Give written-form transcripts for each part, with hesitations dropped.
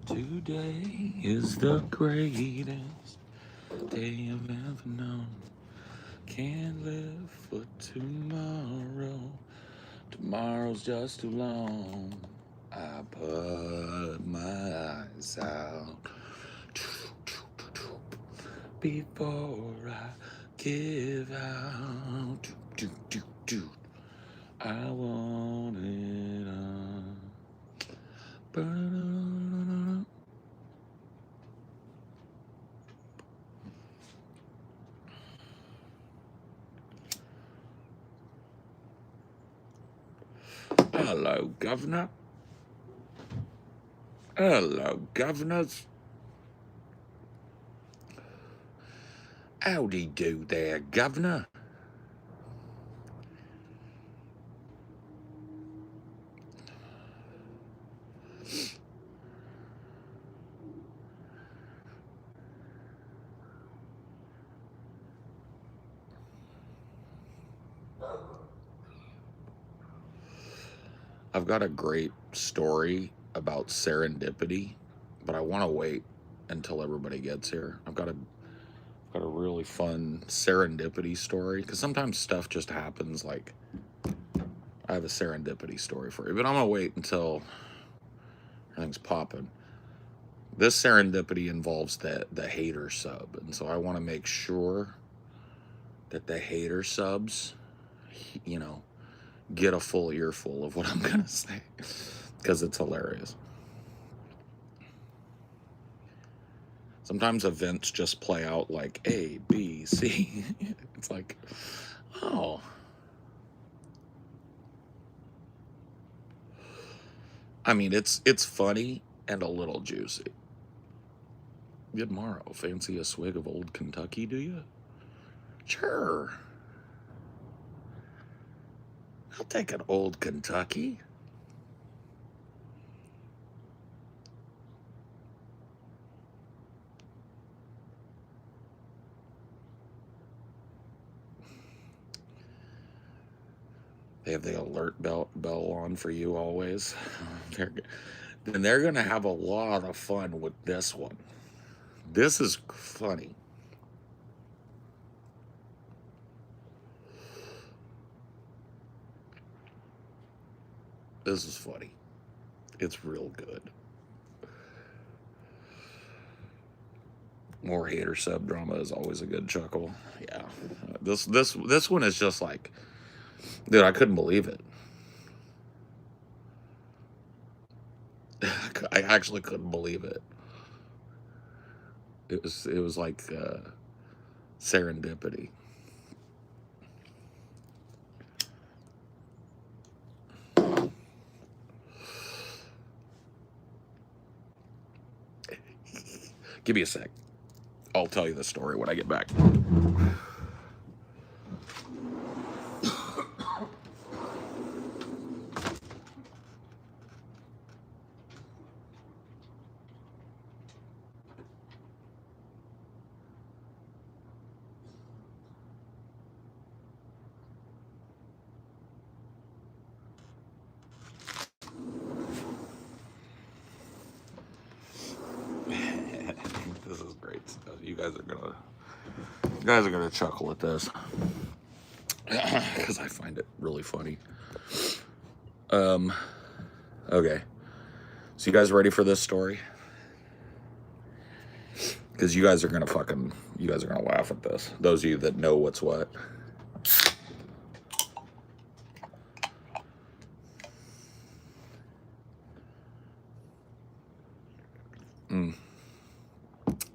Today is the greatest day I've ever known. Can't live for tomorrow. Tomorrow's just too long. I put my eyes out before I give out. I want it on. Hello, Governor. Hello, Governors. Howdy do there, Governor. I've got a great story about serendipity, but I want to wait until everybody gets here. I've got a really fun serendipity story because sometimes stuff just happens. Like, I have a serendipity story for you, but I'm gonna wait until everything's popping. This serendipity involves the hater sub, and so I want to make sure that the hater subs, get a full earful of what I'm gonna say because it's hilarious. Sometimes events just play out like A, B, C. It's like, oh. I mean, it's funny and a little juicy. Good morrow. Fancy a swig of Old Kentucky, do you? Sure. I'll take an Old Kentucky. They have the alert bell on for you always. Then they're going to have a lot of fun with this one. This is funny. This is funny. It's real good. More hater sub drama is always a good chuckle. Yeah. This one is just like, dude, I couldn't believe it. I actually couldn't believe it. It was like serendipity. Give me a sec. I'll tell you the story when I get back. This is great stuff. You guys are gonna chuckle at this because I find it really funny. Okay. So you guys ready for this story? Because you guys are gonna laugh at this. Those of you that know what's what.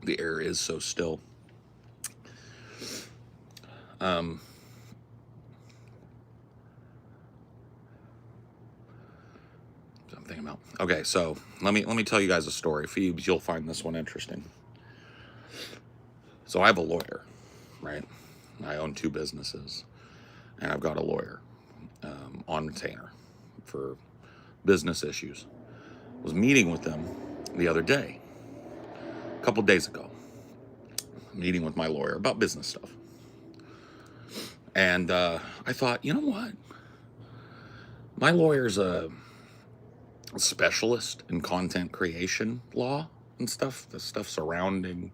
The air is so still. Something about. Okay, so let me tell you guys a story. Phoebes, you'll find this one interesting. So I have a lawyer, right? I own 2 businesses, and I've got a lawyer on retainer for business issues. I was meeting with them the other day, a couple days ago, meeting with my lawyer about business stuff. And I thought, you know what? My lawyer's a specialist in content creation law and stuff, the stuff surrounding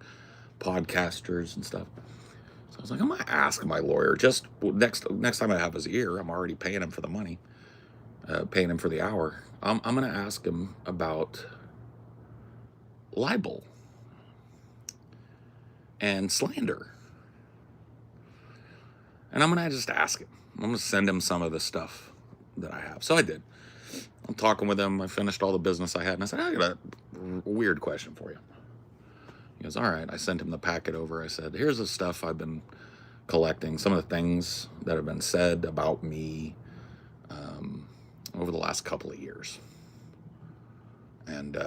podcasters and stuff. So I was like, I'm gonna ask my lawyer. Just next time I have his ear, I'm already paying him for the money, paying him for the hour. I'm gonna ask him about libel and slander, and I'm gonna just ask him. I'm gonna send him some of the stuff that I have. So I did. I'm talking with him. I finished all the business I had, and I said, I got a weird question for you. He goes, all right. I sent him the packet over. I said, here's the stuff I've been collecting, some of the things that have been said about me over the last couple of years. And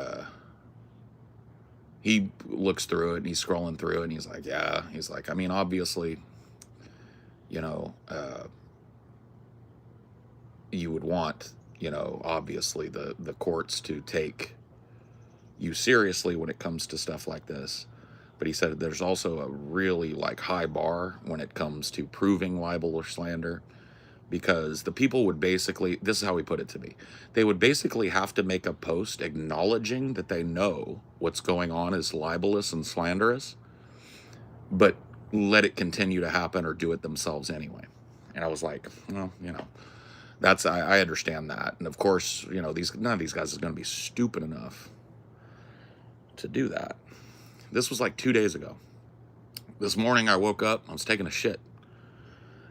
he looks through it, and he's scrolling through it, and he's like, yeah. He's like, I mean, obviously, you know, you would want, you know, obviously the courts to take you seriously when it comes to stuff like this. But he said there's also a really like high bar when it comes to proving libel or slander, because the people would basically, this is how he put it to me, they would basically have to make a post acknowledging that they know what's going on is libelous and slanderous, but let it continue to happen or do it themselves anyway. And I was like, well, you know, that's, I understand that. And of course, you know, none of these guys is going to be stupid enough to do that. This was like 2 days ago. This morning I woke up, I was taking a shit,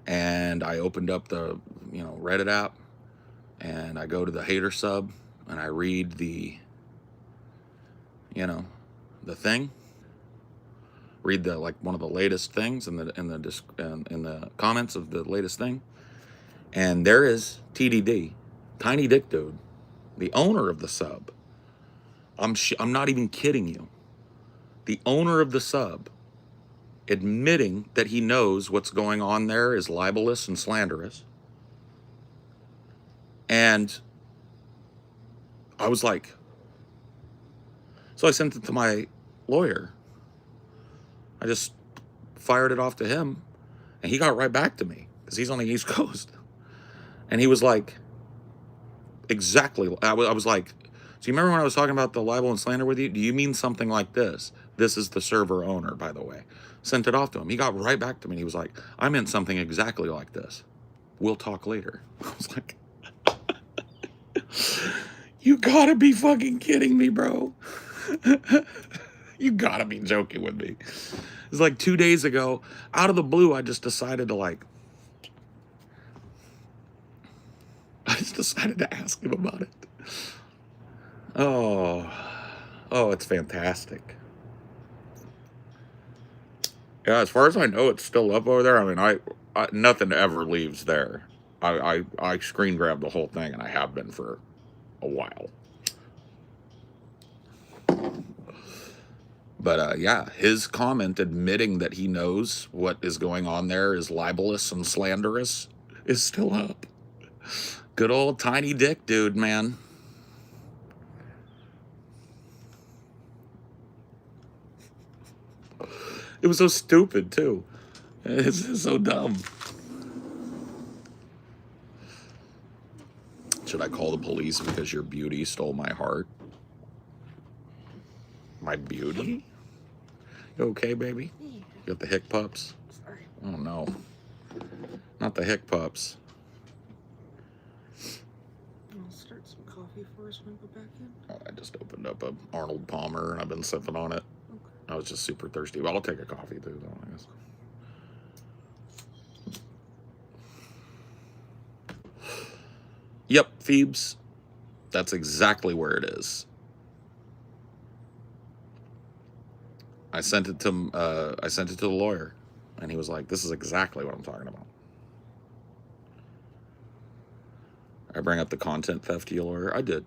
and I opened up the, you know, Reddit app, and I go to the hater sub, and I read the, you know, the thing, read the, like, one of the latest things in the comments of the latest thing, and there is TDD, Tiny Dick Dude, the owner of the sub. I'm not even kidding you. The owner of the sub admitting that he knows what's going on there is libelous and slanderous. And I was like, so I sent it to my lawyer. I just fired it off to him, and he got right back to me because he's on the East Coast. And he was like, exactly. I was like, so you remember when I was talking about the libel and slander with you? Do you mean something like this? This is the server owner, by the way. Sent it off to him. He got right back to me. And he was like, I meant something exactly like this. We'll talk later. I was like, you gotta be fucking kidding me, bro. You gotta be joking with me. It's like 2 days ago, out of the blue, I just decided to ask him about it. Oh, it's fantastic. Yeah, as far as I know, it's still up over there. I mean, I nothing ever leaves there. I screen grabbed the whole thing, and I have been for a while. But yeah, his comment admitting that he knows what is going on there is libelous and slanderous is still up. Good old Tiny Dick Dude, man. It was so stupid, too. It's so dumb. Should I call the police because your beauty stole my heart? My beauty? You okay, baby? You got the hick pups? Sorry. Oh, no. Not the hick pups. I'll start some coffee for us when I go back in. Oh, I just opened up a Arnold Palmer, and I've been sipping on it. Okay. I was just super thirsty. Well, I'll take a coffee, too, though, I guess. Yep, Phoebes. That's exactly where it is. I sent it to the lawyer, and he was like, "This is exactly what I'm talking about." I bring up the content theft to your lawyer. I did.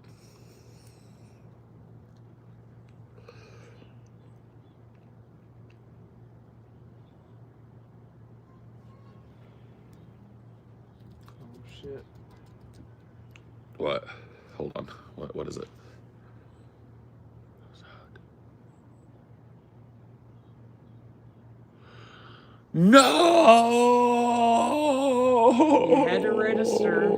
Oh shit. What? Hold on. What is it? No! You had to register.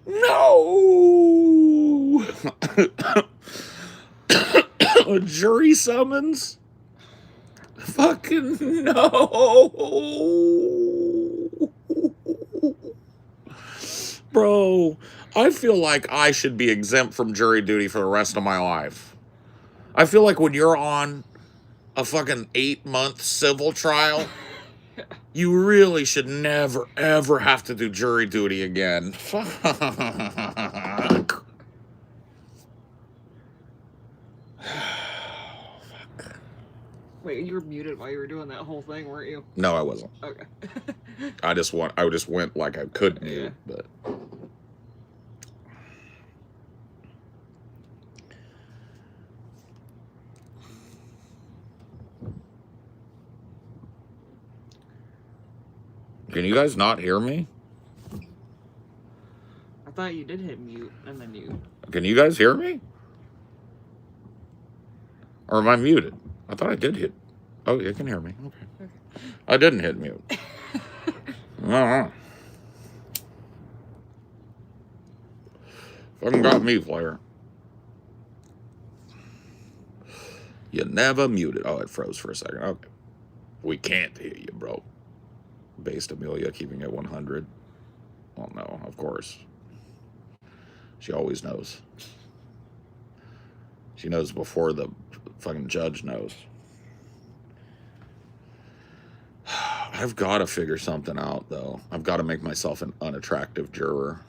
No! A jury summons? Fucking no! Bro, I feel like I should be exempt from jury duty for the rest of my life. I feel like when you're on a fucking 8-month civil trial, you really should never, ever have to do jury duty again. Fuck. Wait, you were muted while you were doing that whole thing, weren't you? No, I wasn't. Okay. I just went like I could mute, but. Can you guys not hear me? I thought you did hit mute and then you. Can you guys hear me? Or am I muted? I thought I did hit. Oh, you can hear me. Okay. I didn't hit mute. Fucking got me, Flair. You never muted. Oh, it froze for a second. Okay. We can't hear you, bro. Based Amelia keeping it 100. Well, no, of course. She always knows. She knows before the fucking judge knows. I've got to figure something out, though. I've got to make myself an unattractive juror.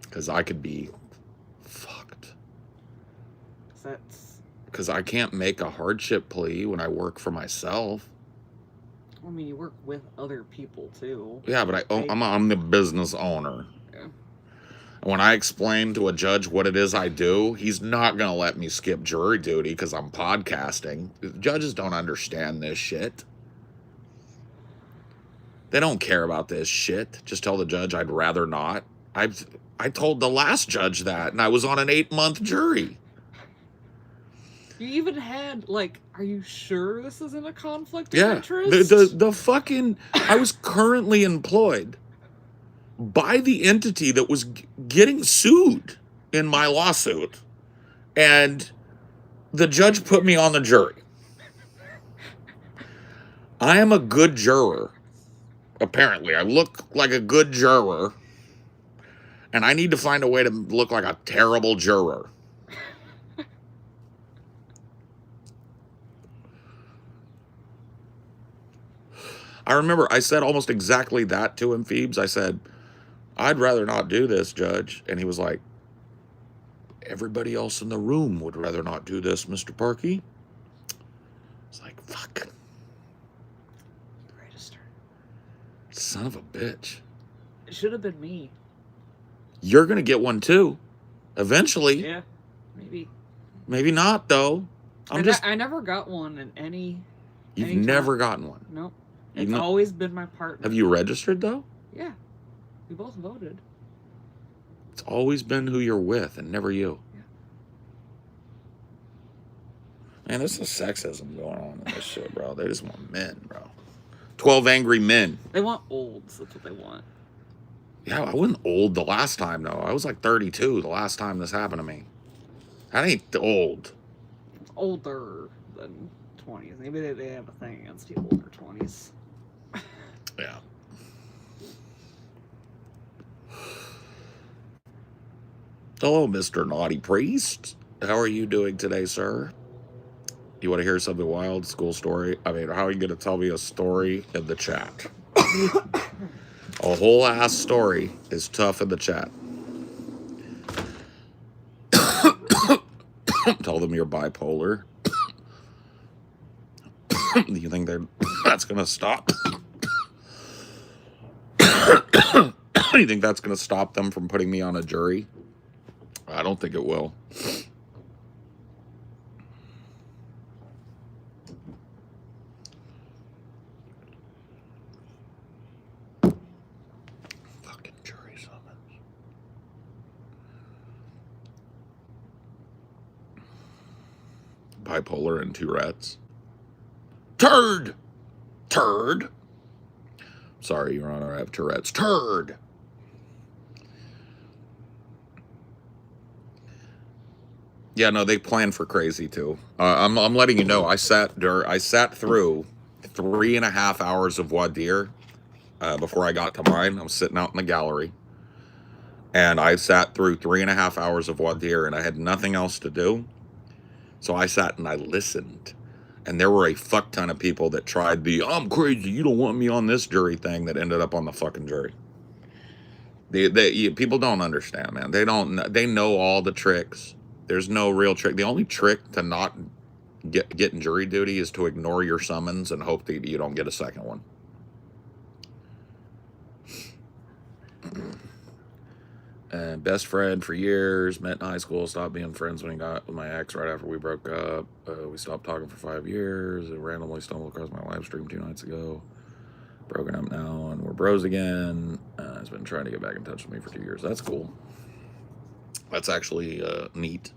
Because I could be fucked. Because I can't make a hardship plea when I work for myself. I mean, you work with other people, too. Yeah, but I'm the business owner. Yeah. And when I explain to a judge what it is I do, he's not going to let me skip jury duty because I'm podcasting. Judges don't understand this shit. They don't care about this shit. Just tell the judge I'd rather not. I told the last judge that, and I was on an 8-month jury. You even had, like, are you sure this isn't a conflict of interest? Yeah, the fucking, I was currently employed by the entity that was getting sued in my lawsuit, and the judge put me on the jury. I am a good juror. Apparently, I look like a good juror, and I need to find a way to look like a terrible juror. I remember I said almost exactly that to him, Phoebes. I said, I'd rather not do this, Judge. And he was like, everybody else in the room would rather not do this, Mr. Parkey. It's like, fuck. Register. Son of a bitch. It should have been me. You're going to get one too. Eventually. Yeah, maybe. Maybe not, though. I never got one in any. You've never gotten one? Nope. It's always been my partner. Have you registered, though? Yeah. We both voted. It's always been who you're with and never you. Yeah. Man, there's some sexism going on in this shit, bro. They just want men, bro. 12 angry men. They want olds. That's what they want. Yeah, I wasn't old the last time, though. I was like 32 the last time this happened to me. That ain't old. It's older than 20s. Maybe they have a thing against people in their 20s. Yeah. Hello, Mr. Naughty Priest. How are you doing today, sir? You want to hear something wild? School story? I mean, how are you going to tell me a story in the chat? A whole ass story is tough in the chat. Tell them you're bipolar. Do you think that's going to stop? Do you think that's going to stop them from putting me on a jury? I don't think it will. Fucking jury summons. Bipolar and Tourette's. Turd! Sorry, Your Honor, I have Tourette's. Turd! Yeah, no, they plan for crazy too. I'm letting you know. I sat through 3.5 hours of voir dire before I got to mine. I was sitting out in the gallery, and I sat through 3.5 hours of voir dire, and I had nothing else to do. So I sat and I listened, and there were a fuck ton of people that tried the "I'm crazy, you don't want me on this jury" thing that ended up on the fucking jury. People don't understand, man. They know all the tricks. There's no real trick. The only trick to not getting jury duty is to ignore your summons and hope that you don't get a second one. And best friend for years, met in high school, stopped being friends when he got with my ex right after we broke up. We stopped talking for 5 years. I randomly stumbled across my live stream 2 nights ago. Broken up now, and we're bros again. He's been trying to get back in touch with me for 2 years. That's cool. That's actually neat.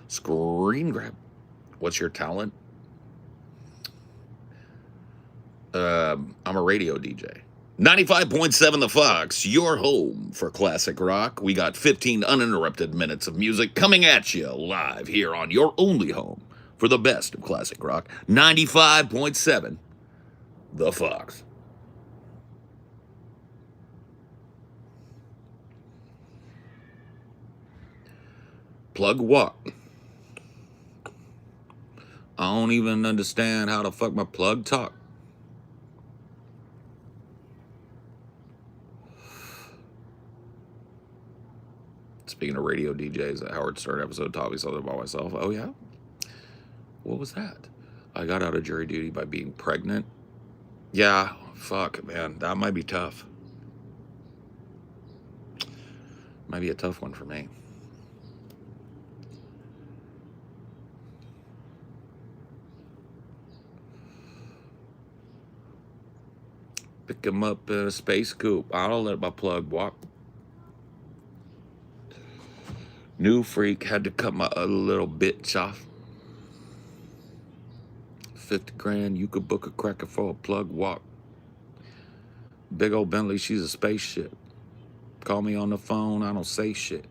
Screen grab. What's your talent? I'm a radio DJ. 95.7 The Fox, your home for classic rock. We got 15 uninterrupted minutes of music coming at you live here on your only home for the best of classic rock. 95.7 The Fox. Plug what? I don't even understand how the fuck my plug talk. Speaking of radio DJs, that Howard Stern episode taught me something about myself. Oh, yeah? What was that? I got out of jury duty by being pregnant. Yeah, fuck, man. That might be tough. Might be a tough one for me. Pick him up in a space coupe. I don't let my plug walk. New freak had to cut my other little bitch off. 50 grand, you could book a cracker for a plug walk. Big old Bentley, she's a spaceship. Call me on the phone, I don't say shit.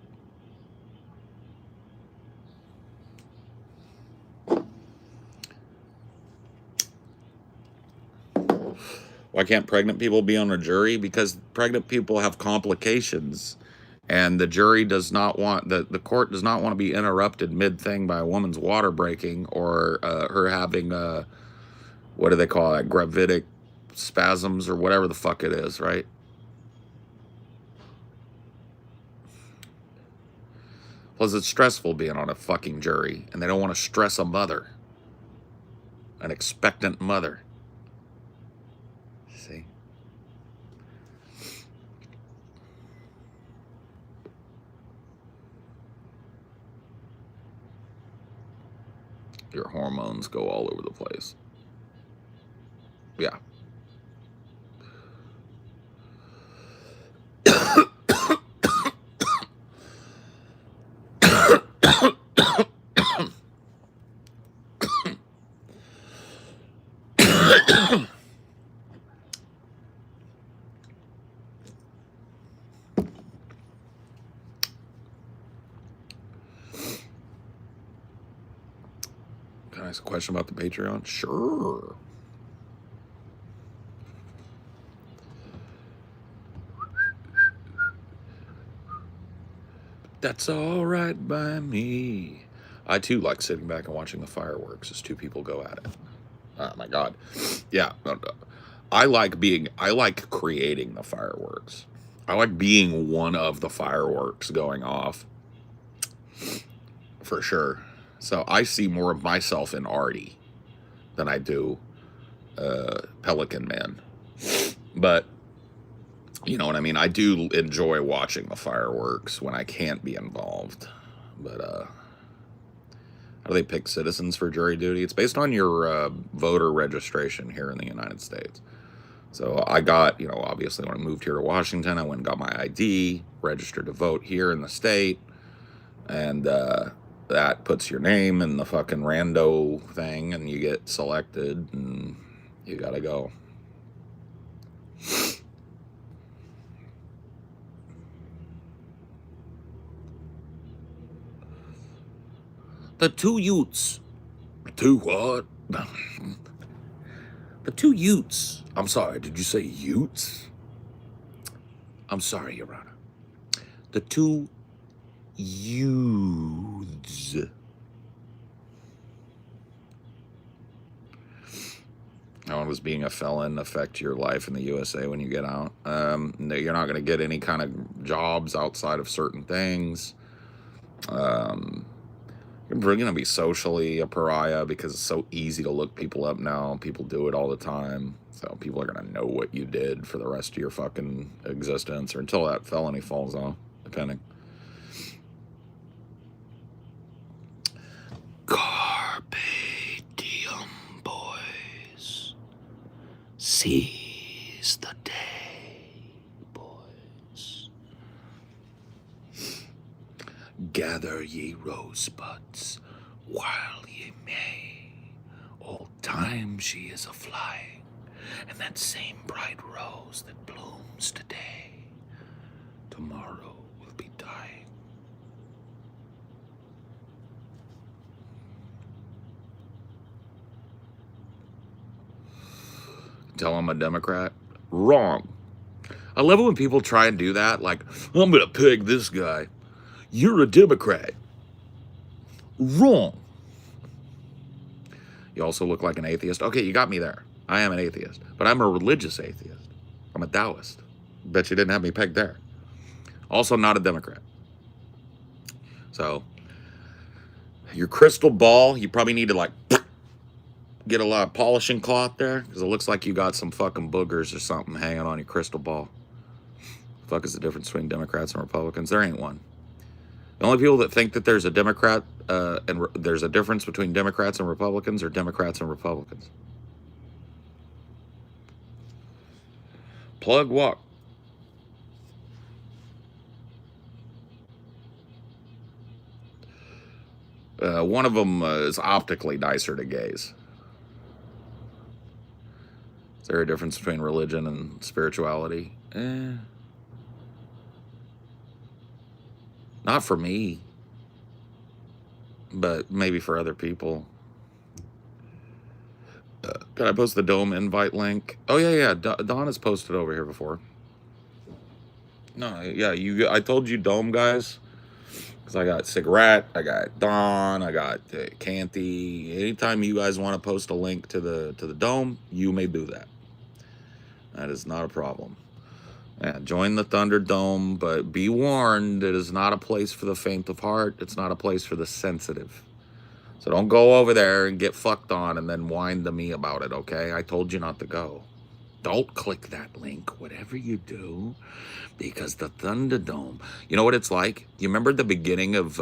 Why can't pregnant people be on a jury? Because pregnant people have complications. And the jury does not want, the court does not want to be interrupted mid-thing by a woman's water breaking or her having, what do they call it, gravidic spasms or whatever the fuck it is, right? Plus, it's stressful being on a fucking jury, and they don't want to stress a mother, an expectant mother. See? Your hormones go all over the place. Yeah. Can I ask a question about the Patreon? Sure. That's all right by me. I too like sitting back and watching the fireworks as two people go at it. Oh my God. Yeah. I like creating the fireworks. I like being one of the fireworks going off. For sure. So I see more of myself in Artie than I do Pelican Man. But you know what I mean? I do enjoy watching the fireworks when I can't be involved. But how do they pick citizens for jury duty? It's based on your voter registration here in the United States. So I got, you know, obviously when I moved here to Washington, I went and got my ID, registered to vote here in the state. And that puts your name in the fucking rando thing, and you get selected, and you gotta go. The two Utes. Two what? The two Utes. I'm sorry, did you say Utes? I'm sorry, Your Honor. The two youths. How does being a felon affect your life in the USA when you get out? You're not going to get any kind of jobs outside of certain things. You're going to be socially a pariah because it's so easy to look people up now. People do it all the time. So people are going to know what you did for the rest of your fucking existence, or until that felony falls off, depending. Carpe diem, boys. Seize the day, boys. Gather ye rosebuds while ye may. Old time she is a flying, and that same bright rose that blooms today, tomorrow will be dying. Tell I'm a Democrat? Wrong. I love it when people try and do that, like, I'm gonna peg this guy. You're a Democrat. Wrong. You also look like an atheist. Okay, you got me there. I am an atheist, but I'm a religious atheist. I'm a Taoist. Bet you didn't have me pegged there. Also not a Democrat. So, your crystal ball, you probably need to like get a lot of polishing cloth there, because it looks like you got some fucking boogers or something hanging on your crystal ball. The fuck is the difference between Democrats and Republicans? There ain't one. The only people that think that there's a Democrat and there's a difference between Democrats and Republicans are Democrats and Republicans. Plug what? One of them is optically nicer to gays. Is there a difference between religion and spirituality? Not for me, but maybe for other people. Can I post the Dome invite link? Oh, yeah. Don has posted over here before. No, yeah, I told you Dome, guys. Because I got Cigarette, I got Don, I got Canty. Anytime you guys want to post a link to the Dome, you may do that. That is not a problem. Yeah, join the Thunderdome, but be warned, it is not a place for the faint of heart. It's not a place for the sensitive. So don't go over there and get fucked on and then whine to me about it, okay? I told you not to go. Don't click that link, whatever you do, because the Thunderdome, you know what it's like? You remember the beginning of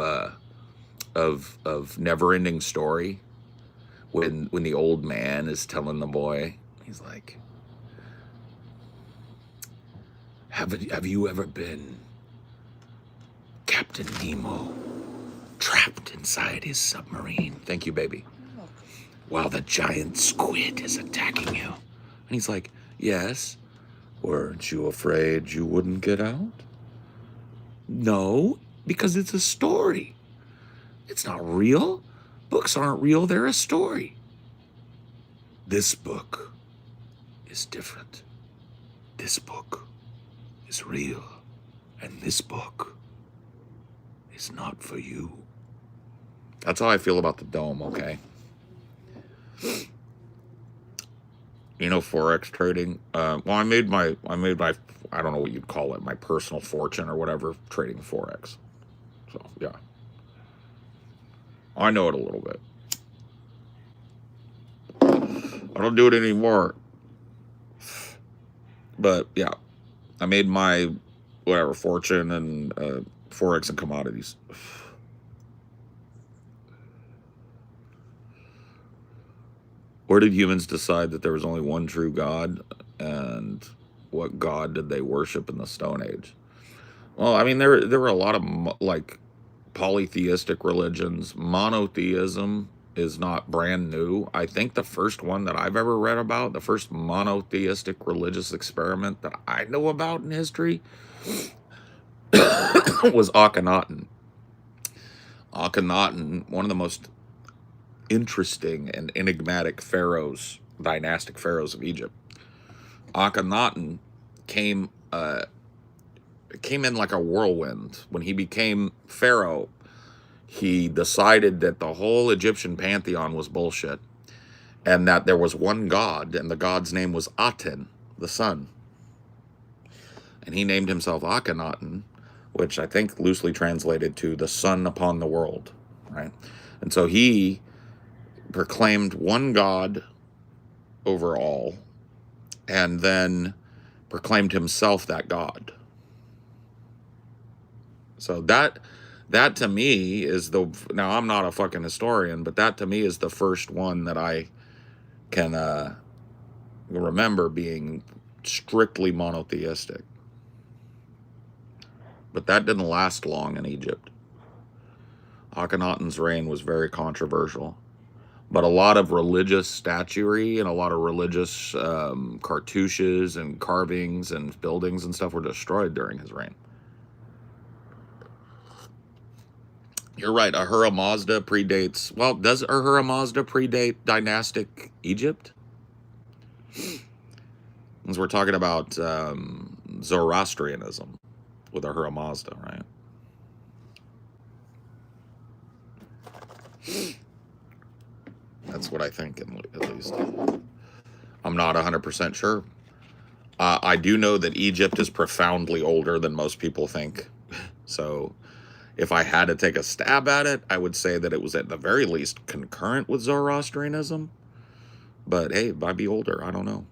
Never-Ending Story? When the old man is telling the boy, he's like, Have you ever been Captain Nemo, trapped inside his submarine? Thank you, baby. While the giant squid is attacking you. And he's like, yes. Weren't you afraid you wouldn't get out? No, because it's a story. It's not real. Books aren't real, they're a story. This book is different. This book is real, and this book is not for you. That's how I feel about the Dome, okay? You know, Forex trading. Well, I made my, I don't know what you'd call it, my personal fortune or whatever, trading Forex. So yeah, I know it a little bit. I don't do it anymore, but yeah. I made my, whatever, fortune and Forex and commodities. Where did humans decide that there was only one true God? And what God did they worship in the Stone Age? Well, I mean, there were a lot of, like, polytheistic religions. Monotheism is not brand new. I think the first one that I've ever read about, the first monotheistic religious experiment that I know about in history, was Akhenaten. Akhenaten, one of the most interesting and enigmatic pharaohs, dynastic pharaohs of Egypt. Akhenaten came in like a whirlwind. When he became pharaoh, he decided that the whole Egyptian pantheon was bullshit, and that there was one god, and the god's name was Aten, the sun. And he named himself Akhenaten, which I think loosely translated to the sun upon the world, right? And so he proclaimed one god over all, and then proclaimed himself that god. So that to me is now I'm not a fucking historian, but that to me is the first one that I can remember being strictly monotheistic. But that didn't last long in Egypt. Akhenaten's reign was very controversial. But a lot of religious statuary and a lot of religious cartouches and carvings and buildings and stuff were destroyed during his reign. You're right. Ahura Mazda predates... Well, does Ahura Mazda predate dynastic Egypt? As we're talking about Zoroastrianism with Ahura Mazda, right? That's what I think, at least. I'm not 100% sure. I do know that Egypt is profoundly older than most people think. So if I had to take a stab at it, I would say that it was at the very least concurrent with Zoroastrianism. But hey, it might be older. I don't know.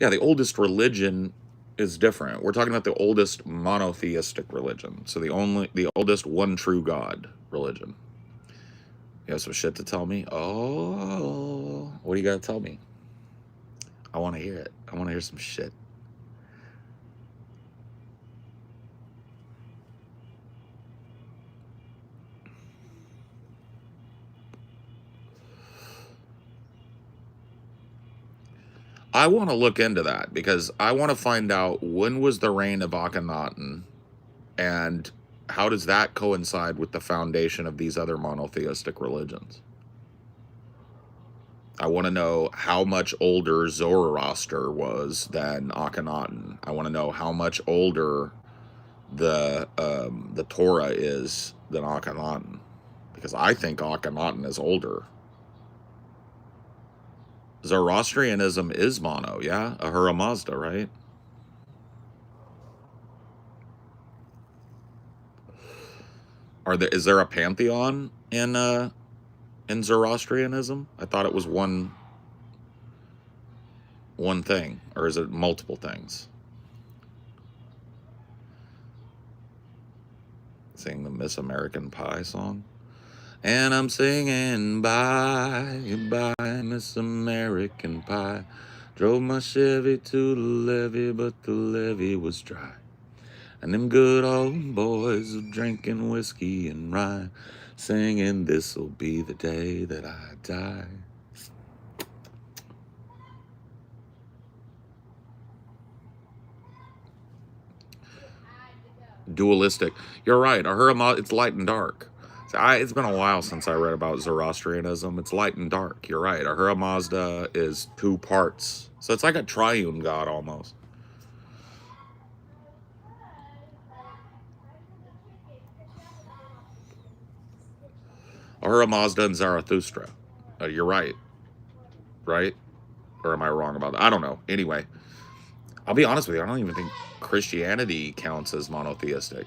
Yeah, the oldest religion is different. We're talking about the oldest monotheistic religion. So the oldest one true God religion. You have some shit to tell me? Oh, what do you got to tell me? I want to hear it. I want to hear some shit. I want to look into that because I want to find out when was the reign of Akhenaten and how does that coincide with the foundation of these other monotheistic religions? I want to know how much older Zoroaster was than Akhenaten. I want to know how much older the Torah is than Akhenaten, because I think Akhenaten is older. Zoroastrianism is mono, yeah? Ahura Mazda, right? Is there a pantheon in Zoroastrianism? I thought it was one thing, or is it multiple things? Sing the Miss American Pie song. And I'm singing bye, bye, Miss American Pie. Drove my Chevy to the levee, but the levee was dry. And them good old boys are drinking whiskey and rye, singing this'll be the day that I die. Dualistic. You're right. It's light and dark. It's been a while since I read about Zoroastrianism. It's light and dark. You're right. Ahura Mazda is 2 parts. So it's like a triune god almost. Ahura Mazda and Zarathustra. You're right. Right? Or am I wrong about that? I don't know. Anyway, I'll be honest with you. I don't even think Christianity counts as monotheistic.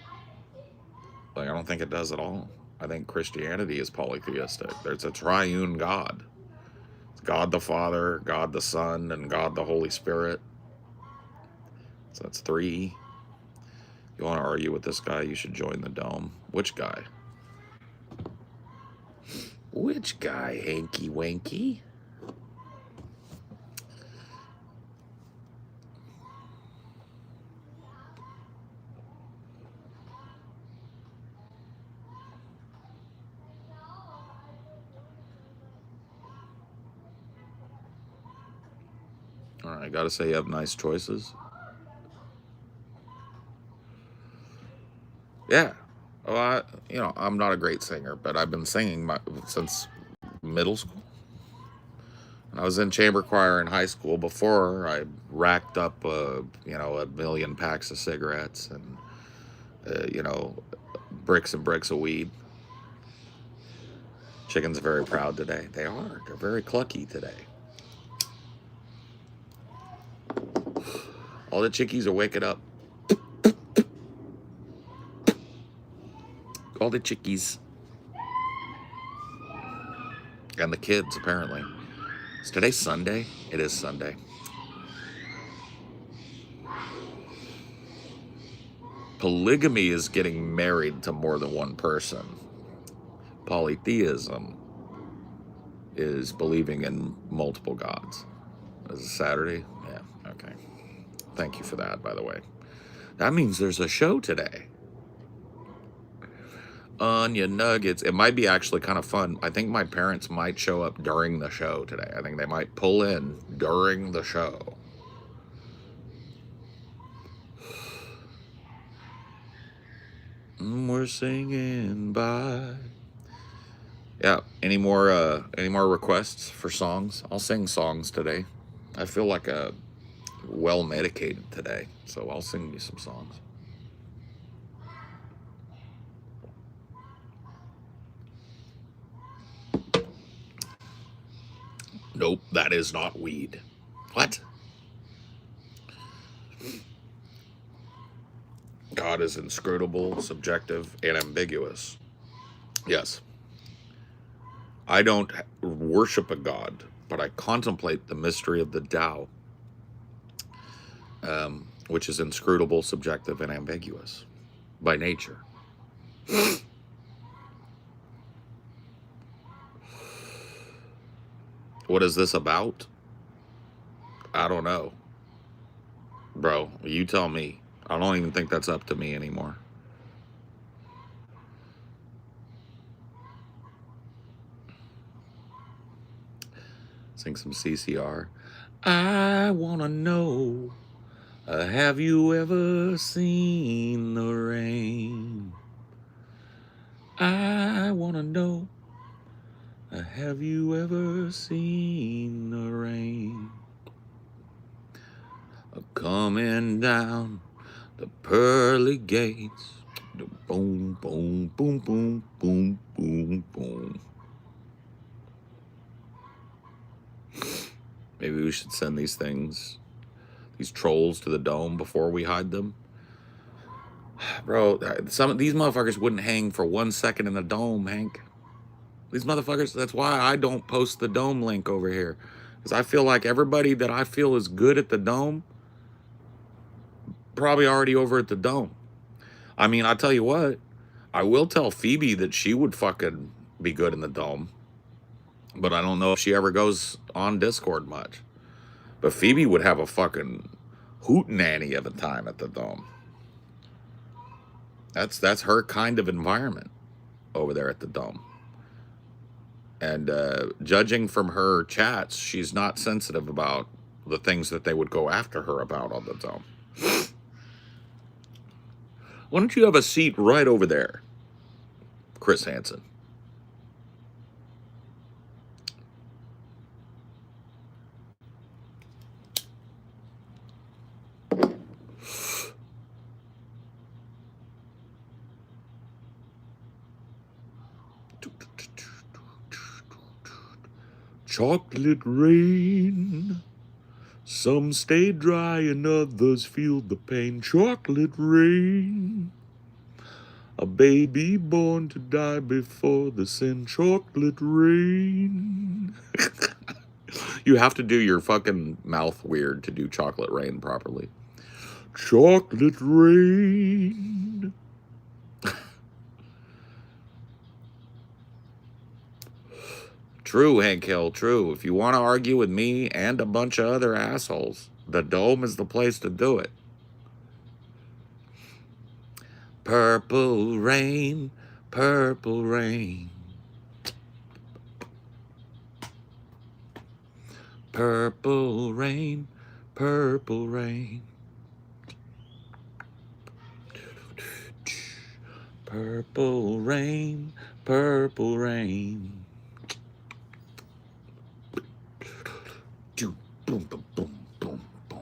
Like, I don't think it does at all. I think Christianity is polytheistic. There's a triune God. It's God the Father, God the Son, and God the Holy Spirit. So that's 3. You want to argue with this guy, you should join the Dome. Which guy? Which guy, Hanky Wanky? I gotta say you have nice choices. Yeah. Well, I'm not a great singer, but I've been singing since middle school. I was in chamber choir in high school before I racked up, a million packs of cigarettes and, bricks and bricks of weed. Chickens are very proud today. They are. They're very clucky today. All the chickies are waking up. All the chickies. And the kids, apparently. Is today Sunday? It is Sunday. Polygamy is getting married to more than one person. Polytheism is believing in multiple gods. Is it Saturday? Yeah, okay. Thank you for that, by the way. That means there's a show today. Onion nuggets. It might be actually kind of fun. I think my parents might show up during the show today. I think they might pull in during the show. We're singing bye. Yeah. Any more requests for songs? I'll sing songs today. I feel like well medicated today, so I'll sing you some songs. Nope, that is not weed. What? God is inscrutable, subjective, and ambiguous. Yes. I don't worship a God, but I contemplate the mystery of the Tao, which is inscrutable, subjective, and ambiguous by nature. What is this about? I don't know. Bro, you tell me. I don't even think that's up to me anymore. Sing some CCR. I want to know, have you ever seen the rain? I want to know, have you ever seen the rain? Coming down the pearly gates. Boom, boom, boom, boom, boom, boom, boom. Maybe we should send these trolls to the dome before we hide them. Bro, some of these motherfuckers wouldn't hang for 1 second in the dome, Hank. These motherfuckers, that's why I don't post the dome link over here. Because I feel like everybody that I feel is good at the dome, probably already over at the dome. I mean, I tell you what, I will tell Phoebe that she would fucking be good in the dome. But I don't know if she ever goes on Discord much. But Phoebe would have a fucking hootenanny of a time at the dome. That's her kind of environment over there at the dome. And judging from her chats, she's not sensitive about the things that they would go after her about on the dome. Why don't you have a seat right over there, Chris Hansen? Chocolate rain. Some stay dry and others feel the pain. Chocolate rain. A baby born to die before the sin. Chocolate rain. You have to do your fucking mouth weird to do chocolate rain properly. Chocolate rain. True, Hank Hill, true. If you want to argue with me and a bunch of other assholes, the dome is the place to do it. Purple rain, purple rain. Purple rain, purple rain. Purple rain, purple rain. Boom, boom, boom, boom, boom.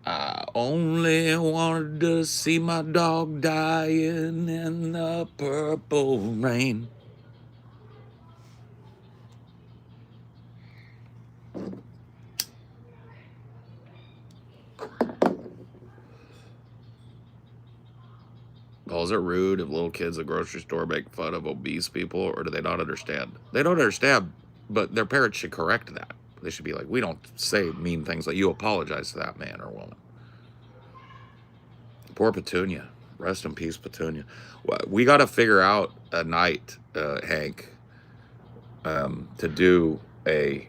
I only wanted to see my dog dying in the purple rain. Well, is it rude if little kids at the grocery store make fun of obese people, or do they not understand? They don't understand, but their parents should correct that. They should be like, we don't say mean things like you apologize to that man or woman. Poor Petunia. Rest in peace, Petunia. We got to figure out a night, Hank, to do a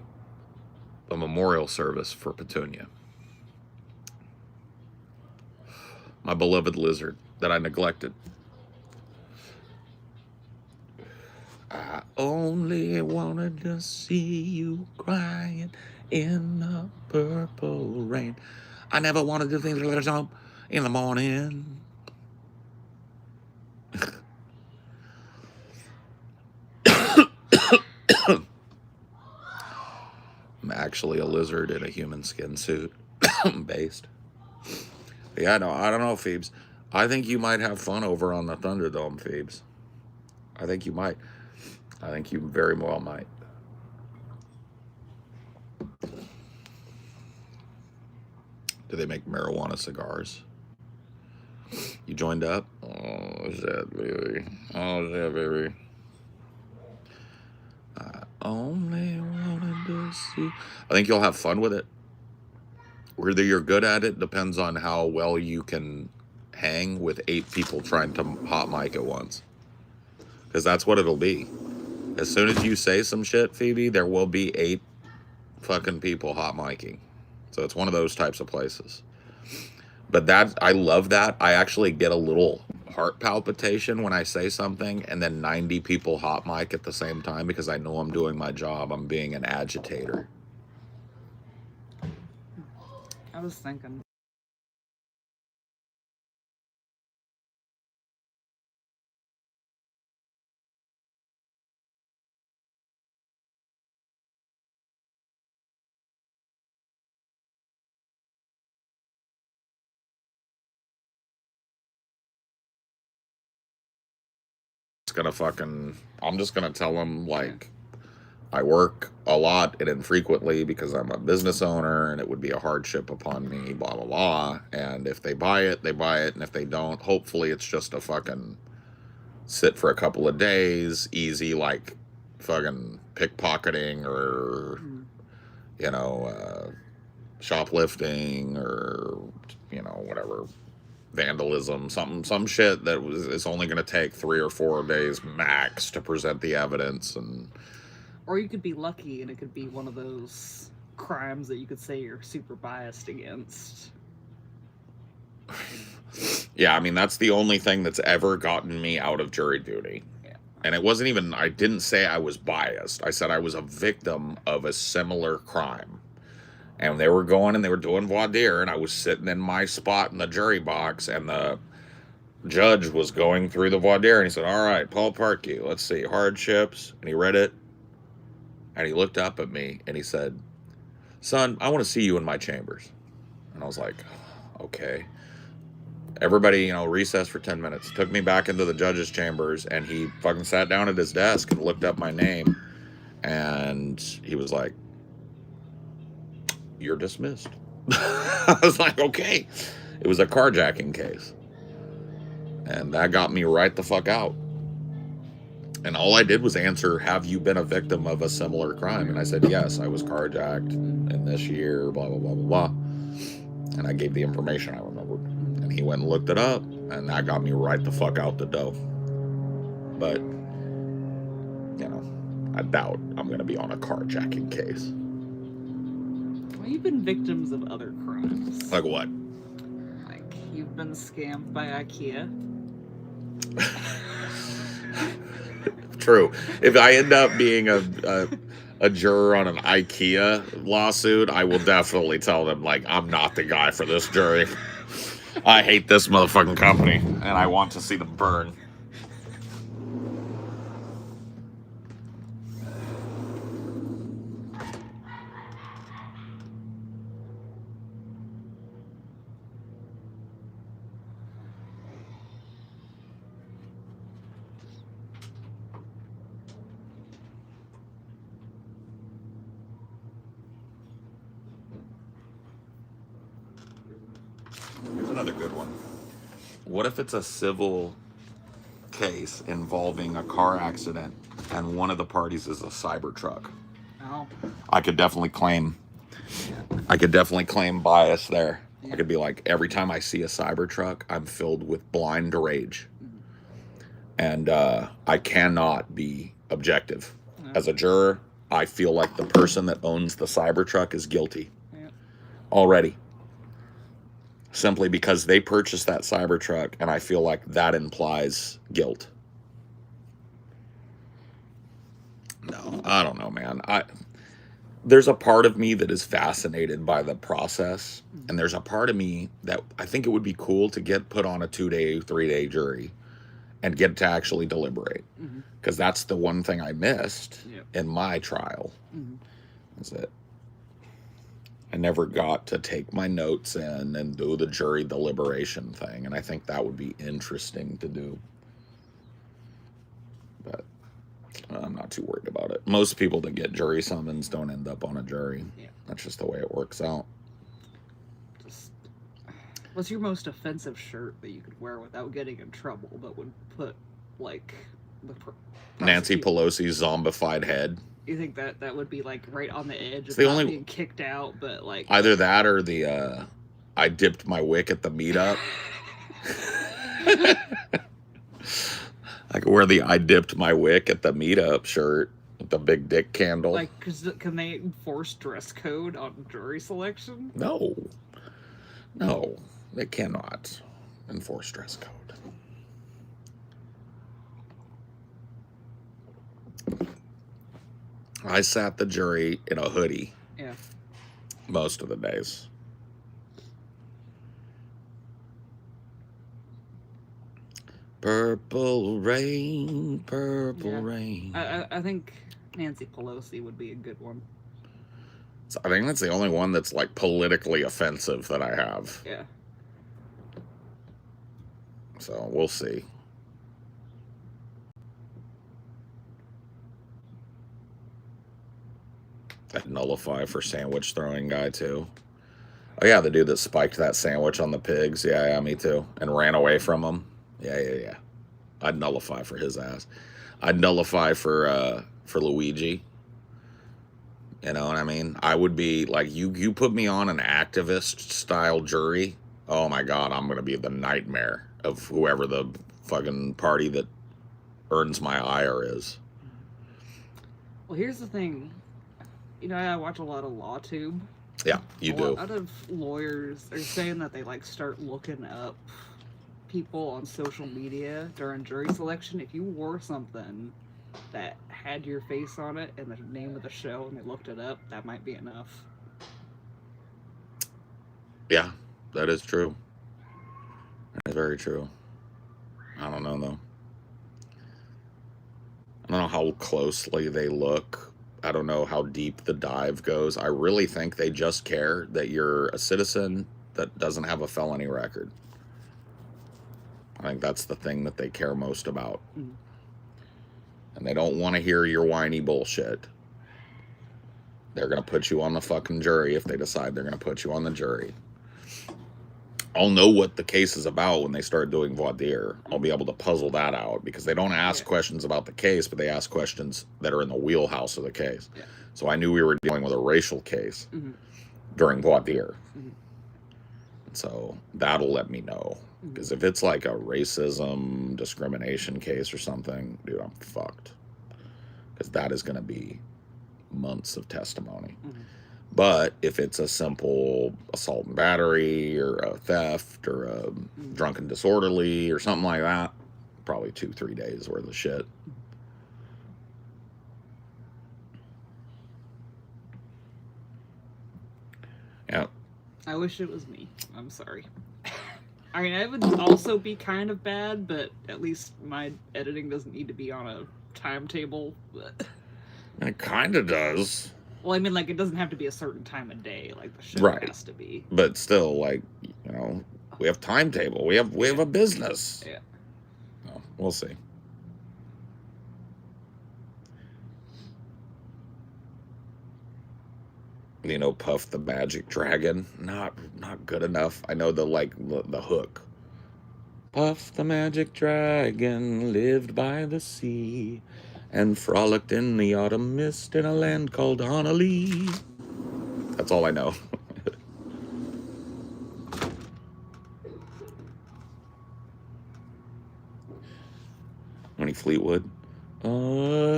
memorial service for Petunia. My beloved lizard that I neglected. I only wanted to see you crying in the purple rain. I never wanted to think in the morning. I'm actually a lizard in a human skin suit. Based. Yeah, no, I don't know, Phoebes. I think you might have fun over on the Thunderdome, Phoebes. I think you might. I think you very well might. Do they make marijuana cigars? You joined up? Oh, shit, baby. Oh, shit, baby. I only wanted to see. I think you'll have fun with it. Whether you're good at it depends on how well you can hang with 8 people trying to hot mic at once. Because that's what it'll be. As soon as you say some shit, Phoebe, there will be 8 fucking people hot micing. So it's one of those types of places. But that, I love that. I actually get a little heart palpitation when I say something and then 90 people hot mic at the same time because I know I'm doing my job. I'm being an agitator. I was thinking. I'm just gonna tell them, like, I work a lot and infrequently because I'm a business owner and it would be a hardship upon me, blah, blah, blah. And if they buy it, they buy it. And if they don't, hopefully it's just a fucking sit for a couple of days, easy, like fucking pickpocketing or, you know, shoplifting or, you know, whatever, vandalism, some shit that is only going to take 3 or 4 days max to present the evidence. And or you could be lucky and it could be one of those crimes that you could say you're super biased against. Yeah, I mean, that's the only thing that's ever gotten me out of jury duty. Yeah. And it wasn't even, I didn't say I was biased. I said I was a victim of a similar crime. And they were going and they were doing voir dire, and I was sitting in my spot in the jury box, and the judge was going through the voir dire, and he said, all right, Paul Parkey, let's see, hardships. And he read it, and he looked up at me, and he said, son, I want to see you in my chambers. And I was like, okay. Everybody, you know, recessed for 10 minutes. Took me back into the judge's chambers, and he fucking sat down at his desk and looked up my name, and he was like, you're dismissed. I was like, okay. It was a carjacking case. And that got me right the fuck out. And all I did was answer, have you been a victim of a similar crime? And I said, yes, I was carjacked in this year, blah, blah, blah, blah, blah. And I gave the information I remembered. And he went and looked it up, and that got me right the fuck out the door. But, you know, I doubt I'm going to be on a carjacking case. Well, you've been victims of other crimes. Like what? Like, you've been scammed by IKEA. True. If I end up being a a juror on an IKEA lawsuit, I will definitely tell them, like, I'm not the guy for this jury. I hate this motherfucking company, and I want to see them burn. Here's another good one. What if it's a civil case involving a car accident and one of the parties is a Cybertruck? Oh. I could definitely claim bias there. Yeah. I could be like, every time I see a Cybertruck, I'm filled with blind rage. And I cannot be objective. Yeah. As a juror, I feel like the person that owns the Cybertruck is guilty. Yeah. Already. Simply because they purchased that Cybertruck, and I feel like that implies guilt. No, I don't know, man. There's a part of me that is fascinated by the process, and there's a part of me that I think it would be cool to get put on a 2-day, 3-day jury and get to actually deliberate. Because that's the one thing I missed in my trial. Is that I never got to take my notes in and do the jury deliberation thing, and I think that would be interesting to do. But I'm not too worried about it. Most people that get jury summons don't end up on a jury. Yeah. That's just the way it works out. What's your most offensive shirt that you could wear without getting in trouble that would put, like, the Nancy Pelosi's zombified head. You think that would be, like, right on the edge of not being kicked out, but, like... Either that or the, I dipped my wick at the meetup. I could wear the I dipped my wick at the meetup shirt with the big dick candle. Like, can they enforce dress code on jury selection? No. No, they cannot enforce dress code. I sat the jury in a hoodie. Yeah. Most of the days. Purple rain, purple rain. I think Nancy Pelosi would be a good one. So I think that's the only one that's like politically offensive that I have. Yeah. So we'll see. I'd nullify for sandwich throwing guy too. Oh yeah, the dude that spiked that sandwich on the pigs. Yeah, me too. And ran away from him. Yeah. I'd nullify for his ass. I'd nullify for Luigi. You know what I mean? I would be like, you put me on an activist style jury. Oh my God, I'm gonna be the nightmare of whoever the fucking party that earns my ire is. Well, here's the thing. You know, I watch a lot of LawTube. Yeah, you do. A lot of lawyers are saying that they like start looking up people on social media during jury selection. If you wore something that had your face on it and the name of the show and they looked it up, that might be enough. Yeah, that is true. That is very true. I don't know though. I don't know how closely they look. I don't know how deep the dive goes. I really think they just care that you're a citizen that doesn't have a felony record. I think that's the thing that they care most about. And they don't want to hear your whiny bullshit. They're going to put you on the fucking jury if they decide they're going to put you on the jury. I'll know what the case is about when they start doing voir dire. I'll be able to puzzle that out because they don't ask questions about the case, but they ask questions that are in the wheelhouse of the case. Yeah. So I knew we were dealing with a racial case during voir dire. So that'll let me know. Because if it's like a racism, discrimination case or something, dude, I'm fucked. Because that is going to be months of testimony. But if it's a simple assault and battery or a theft or a drunken disorderly or something like that, probably 2-3 days worth of shit. I wish it was me. I'm sorry. I mean, it would also be kind of bad, but at least my editing doesn't need to be on a timetable. It kind of does. Well, I mean, like, it doesn't have to be a certain time of day, like the show Right. has to be. But still, like, you know, we have timetable. We have a business. Yeah. Oh, we'll see. You know, Puff the Magic Dragon, not good enough. I know the hook. Puff the Magic Dragon lived by the sea and frolicked in the autumn mist in a land called Honolulu. That's all I know. Money Fleetwood.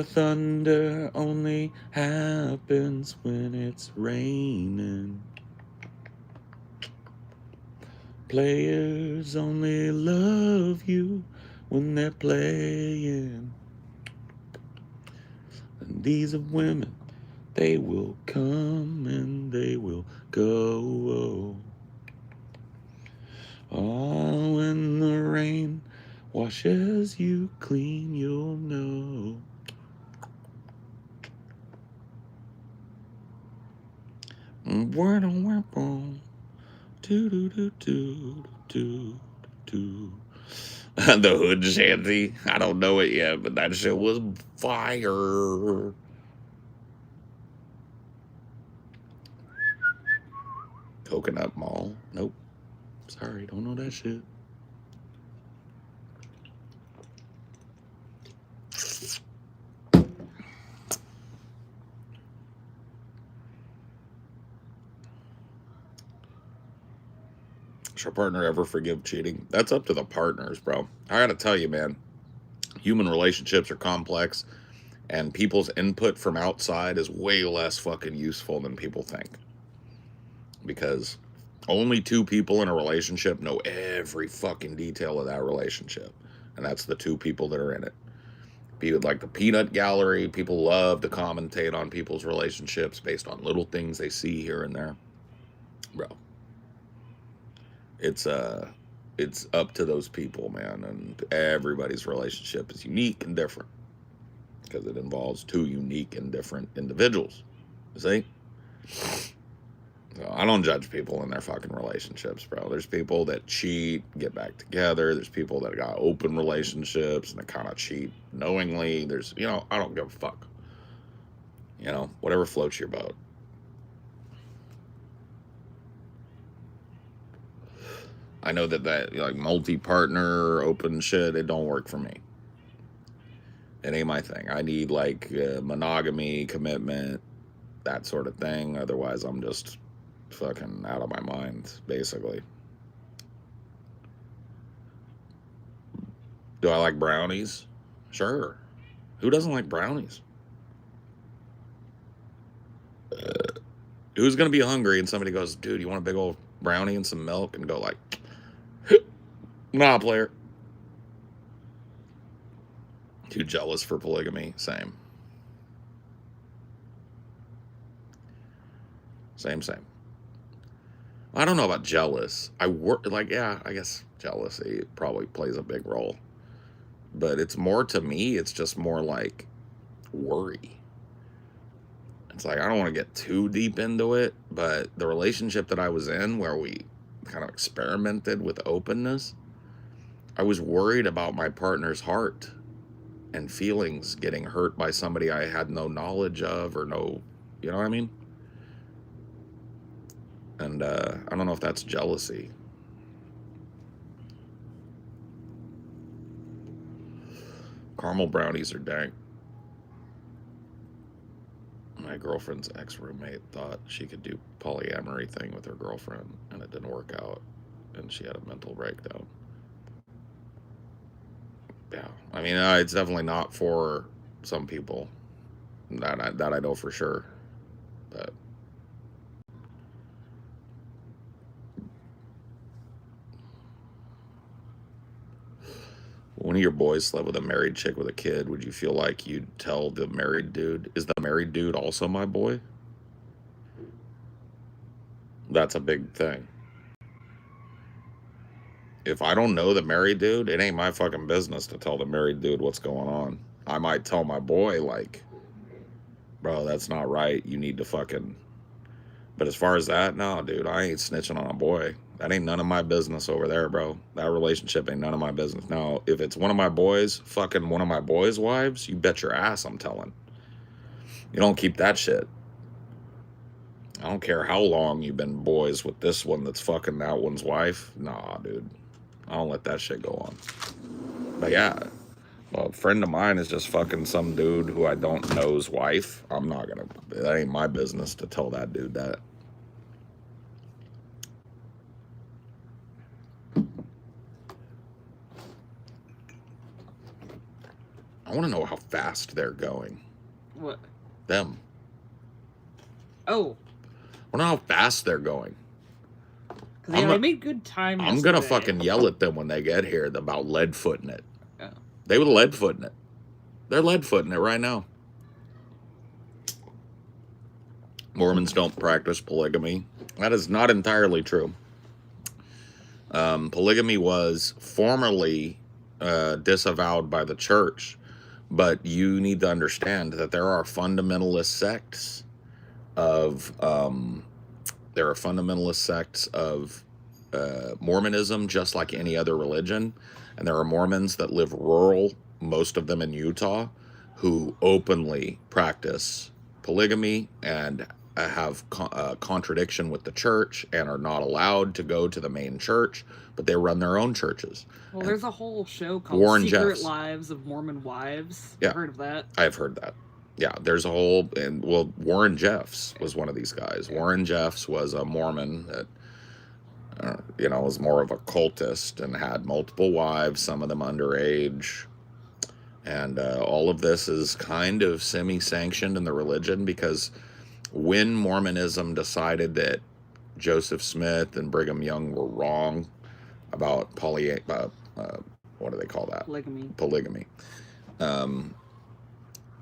Thunder only happens when it's raining. Players only love you when they're playing. And these are women, they will come and they will go. Oh, when the rain washes you clean, you'll know. The hood shanty. I don't know it yet, but that shit was fire. Coconut Mall. Nope. Sorry, don't know that shit. Should a partner ever forgive cheating? That's up to the partners, bro. I gotta tell you, man, human relationships are complex, and people's input from outside is way less fucking useful than people think. Because only two people in a relationship know every fucking detail of that relationship, and that's the two people that are in it. Be it like the peanut gallery, people love to commentate on people's relationships based on little things they see here and there. Bro, it's up to those people, man, and everybody's relationship is unique and different because it involves two unique and different individuals. You see? So I don't judge people in their fucking relationships, bro. There's people that cheat, get back together. There's people that got open relationships and they kind of cheat knowingly. There's, I don't give a fuck. Whatever floats your boat. I know that like multi-partner open shit, it don't work for me. It ain't my thing. I need like monogamy, commitment, that sort of thing. Otherwise, I'm just fucking out of my mind, basically. Do I like brownies? Sure. Who doesn't like brownies? Who's gonna be hungry and somebody goes, dude, you want a big old brownie and some milk? And go like, nah, player. Too jealous for polygamy. Same. I don't know about jealous. I guess jealousy probably plays a big role. But it's more, to me, it's just more like worry. It's like, I don't want to get too deep into it, but the relationship that I was in where we kind of experimented with openness, I was worried about my partner's heart and feelings getting hurt by somebody I had no knowledge of or no, you know what I mean? And I don't know if that's jealousy. Caramel brownies are dank. My girlfriend's ex-roommate thought she could do polyamory thing with her girlfriend, and it didn't work out, and she had a mental breakdown. Yeah, I mean, it's definitely not for some people. That I know for sure. But one of your boys slept with a married chick with a kid, would you feel like you'd tell the married dude, is the married dude also my boy? That's a big thing. If I don't know the married dude, it ain't my fucking business to tell the married dude what's going on. I might tell my boy, like, bro, that's not right. You need to fucking. But as far as that, no, dude, I ain't snitching on a boy. That ain't none of my business over there, bro. That relationship ain't none of my business. Now, if it's one of my boys, fucking one of my boys' wives, you bet your ass I'm telling. You don't keep that shit. I don't care how long you've been boys with this one that's fucking that one's wife. Nah, dude. I don't let that shit go on. But yeah, a friend of mine is just fucking some dude who I don't know's wife. I'm not gonna. That ain't my business to tell that dude that. I want to know how fast they're going. What? Them. Oh. I want to know how fast they're going. Because yeah, they made good time. I'm gonna fucking yell at them when they get here about lead footing it. Oh. They were lead footing it. They're lead footing it right now. Mormons don't practice polygamy. That is not entirely true. Polygamy was formerly disavowed by the church, but you need to understand that there are fundamentalist sects of Mormonism, just like any other religion, and there are Mormons that live rural, most of them in Utah, who openly practice polygamy and have contradiction with the church and are not allowed to go to the main church, but they run their own churches. Well, and there's a whole show called Secret Lives of Mormon Wives. Yeah. I've heard of that. I've heard that. Yeah, there's a whole, and well, Warren Jeffs was one of these guys. Yeah. Warren Jeffs was a Mormon that, was more of a cultist and had multiple wives, some of them underage. And all of this is kind of semi-sanctioned in the religion, because when Mormonism decided that Joseph Smith and Brigham Young were wrong about what do they call that? Polygamy.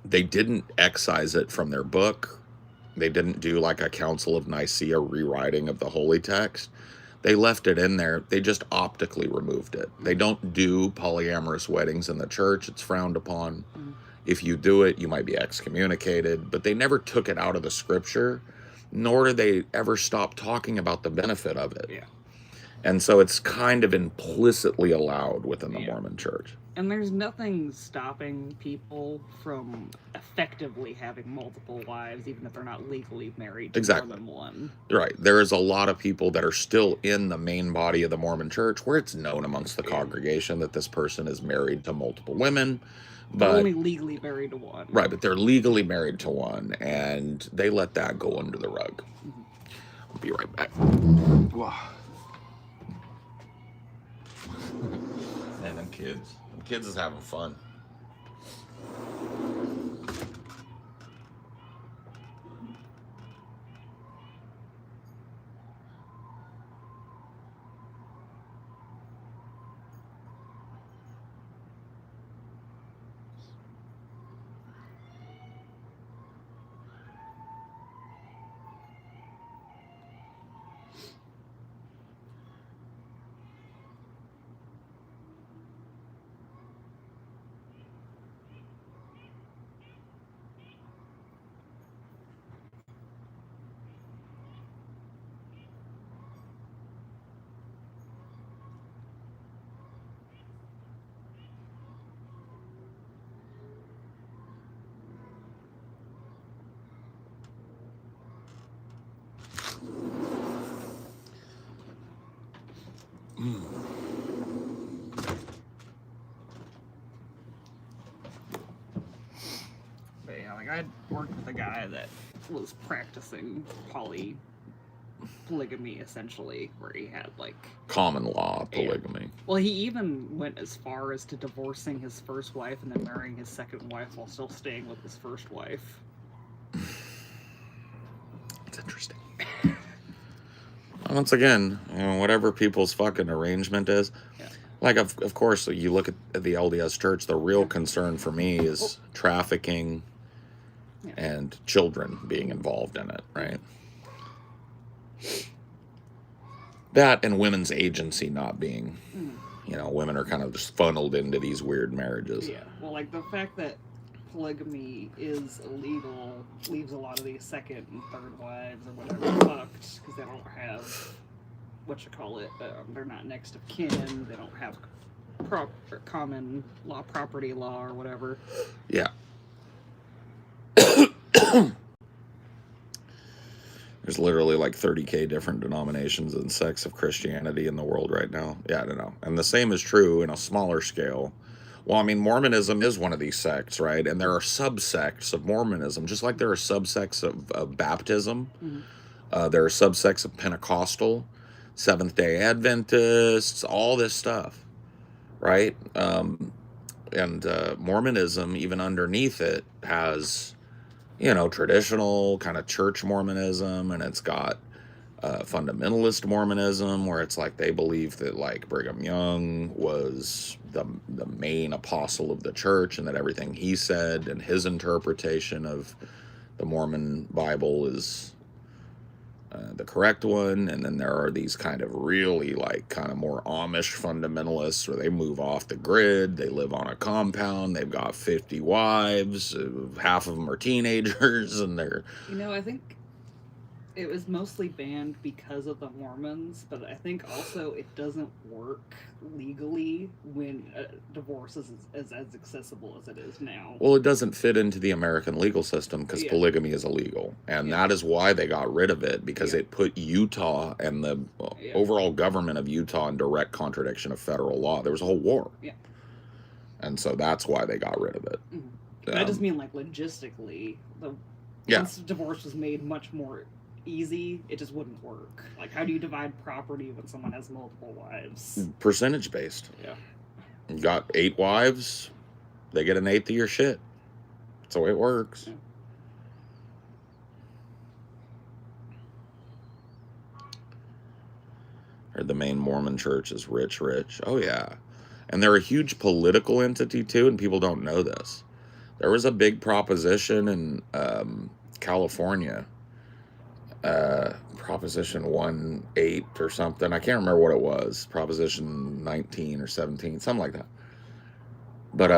They didn't excise it from their book. They didn't do like a Council of Nicaea rewriting of the holy text. They left it in there. They just optically removed it. They don't do polyamorous weddings in the church. It's frowned upon. Mm. If you do it, you might be excommunicated. But they never took it out of the scripture, nor did they ever stop talking about the benefit of it. Yeah. And so it's kind of implicitly allowed within the Mormon church. And there's nothing stopping people from effectively having multiple wives, even if they're not legally married to more than one. Right. There is a lot of people that are still in the main body of the Mormon church where it's known amongst the congregation that this person is married to multiple women. But they're only legally married to one. Right, but they're legally married to one, and they let that go under the rug. Mm-hmm. I'll be right back. Wow. Man, them kids. Them kids is having fun. But yeah, like I worked with a guy that was practicing polygamy essentially, where he had like common law polygamy. Well, he even went as far as to divorcing his first wife and then marrying his second wife while still staying with his first wife. It's interesting. Once again, whatever people's fucking arrangement is, like of course, you look at the LDS Church. The real concern for me is trafficking and children being involved in it, right? That and women's agency not being, Mm. women are kind of just funneled into these weird marriages. Yeah, well, like the fact that polygamy is illegal leaves a lot of these second and third wives or whatever fucked because they don't have they're not next of kin. They don't have common law, property law, or whatever. Yeah. There's literally like 30K different denominations and sects of Christianity in the world right now. Yeah, I don't know. And the same is true in a smaller scale. Well, I mean, Mormonism is one of these sects, right? And there are subsects of Mormonism, just like there are subsects of Baptism. Mm-hmm. There are subsects of Pentecostal, Seventh-day Adventists, all this stuff, right? And Mormonism, even underneath it, has, traditional kind of church Mormonism, and it's got fundamentalist Mormonism, where it's like they believe that like Brigham Young was the main apostle of the church, and that everything he said and his interpretation of the Mormon Bible is the correct one. And then there are these kind of really like kind of more Amish fundamentalists where they move off the grid, they live on a compound, they've got 50 wives, half of them are teenagers, and they're I think it was mostly banned because of the Mormons, but I think also it doesn't work legally when divorce is as accessible as it is now. Well, it doesn't fit into the American legal system because Yeah. polygamy is illegal. And Yeah. that is why they got rid of it, because Yeah. it put Utah and the Yeah. overall government of Utah in direct contradiction of federal law. There was a whole war. Yeah. And so that's why they got rid of it. Mm-hmm. But I just mean like logistically, once divorce was made much more easy, it just wouldn't work. Like, how do you divide property when someone has multiple wives? Percentage based. Yeah. You got 8 wives, they get an eighth of your shit. That's the way it works. Yeah. Or the main Mormon church is rich. Oh, yeah. And they're a huge political entity, too, and people don't know this. There was a big proposition in California, Proposition 1-8 or something. I can't remember what it was. Proposition 19 or 17, something like that. But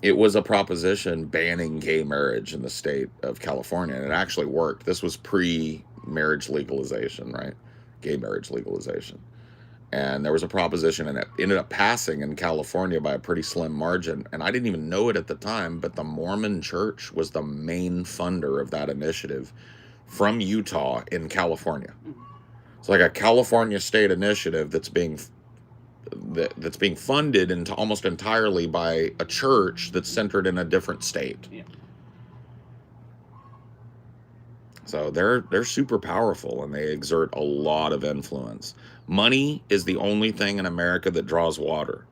it was a proposition banning gay marriage in the state of California, and it actually worked. This was pre-marriage legalization, right? Gay marriage legalization. And there was a proposition, and it ended up passing in California by a pretty slim margin. And I didn't even know it at the time, but the Mormon Church was the main funder of that initiative from Utah in California. It's like a California state initiative that's being funded almost entirely by a church that's centered in a different state. Yeah. So they're super powerful, and they exert a lot of influence. Money is the only thing in America that draws water.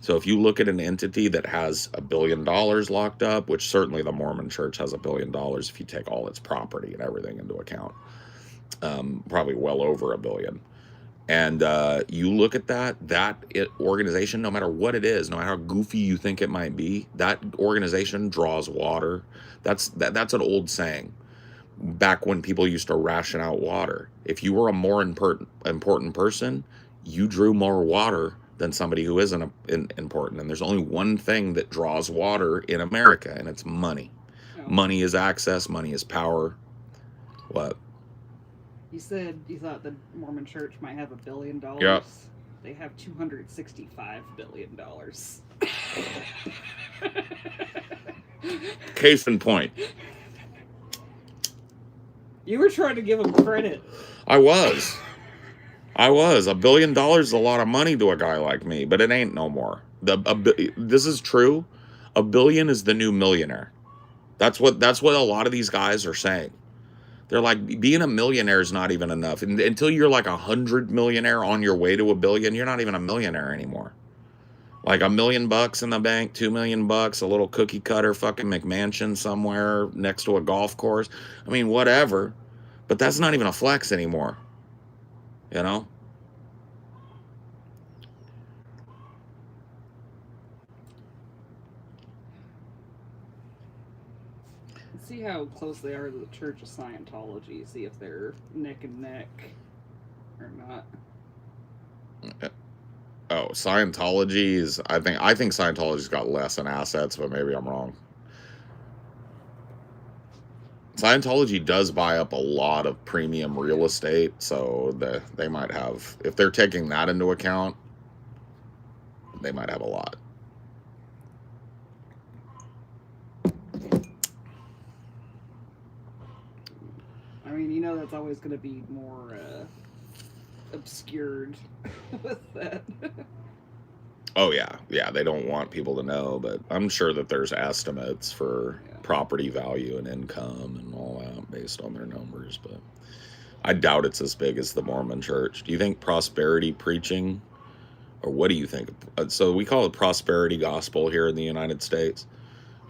So if you look at an entity that has $1 billion locked up, which certainly the Mormon Church has $1 billion if you take all its property and everything into account, probably well over $1 billion. And you look at that organization, no matter what it is, no matter how goofy you think it might be, that organization draws water. That's an old saying. Back when people used to ration out water, if you were a more important person, you drew more water than somebody who isn't important. And there's only one thing that draws water in America, and it's money. Oh. Money is access. Money is power. What? You said you thought the Mormon Church might have $1 billion. Yep. They have $265 billion. Case in point. You were trying to give them credit. I was. $1 billion is a lot of money to a guy like me, but it ain't no more. This is true. $1 billion is the new millionaire. That's what a lot of these guys are saying. They're like, being a millionaire is not even enough. And until you're like 100 millionaire on your way to $1 billion, you're not even a millionaire anymore. Like $1 million in the bank, $2 million, a little cookie cutter fucking McMansion somewhere next to a golf course. I mean, whatever. But that's not even a flex anymore. You know? See how close they are to the Church of Scientology. See if they're neck and neck or not. Oh, Scientology is. I think Scientology's got less in assets, but maybe I'm wrong. Scientology does buy up a lot of premium real estate, so they might have, if they're taking that into account, they might have a lot. I mean, you know, that's always going to be more obscured with that. Oh yeah, they don't want people to know, but I'm sure that there's estimates for property value and income and all that based on their numbers, but I doubt it's as big as the Mormon Church. Do you think prosperity preaching, or what do you think? So we call it prosperity gospel here in the United States,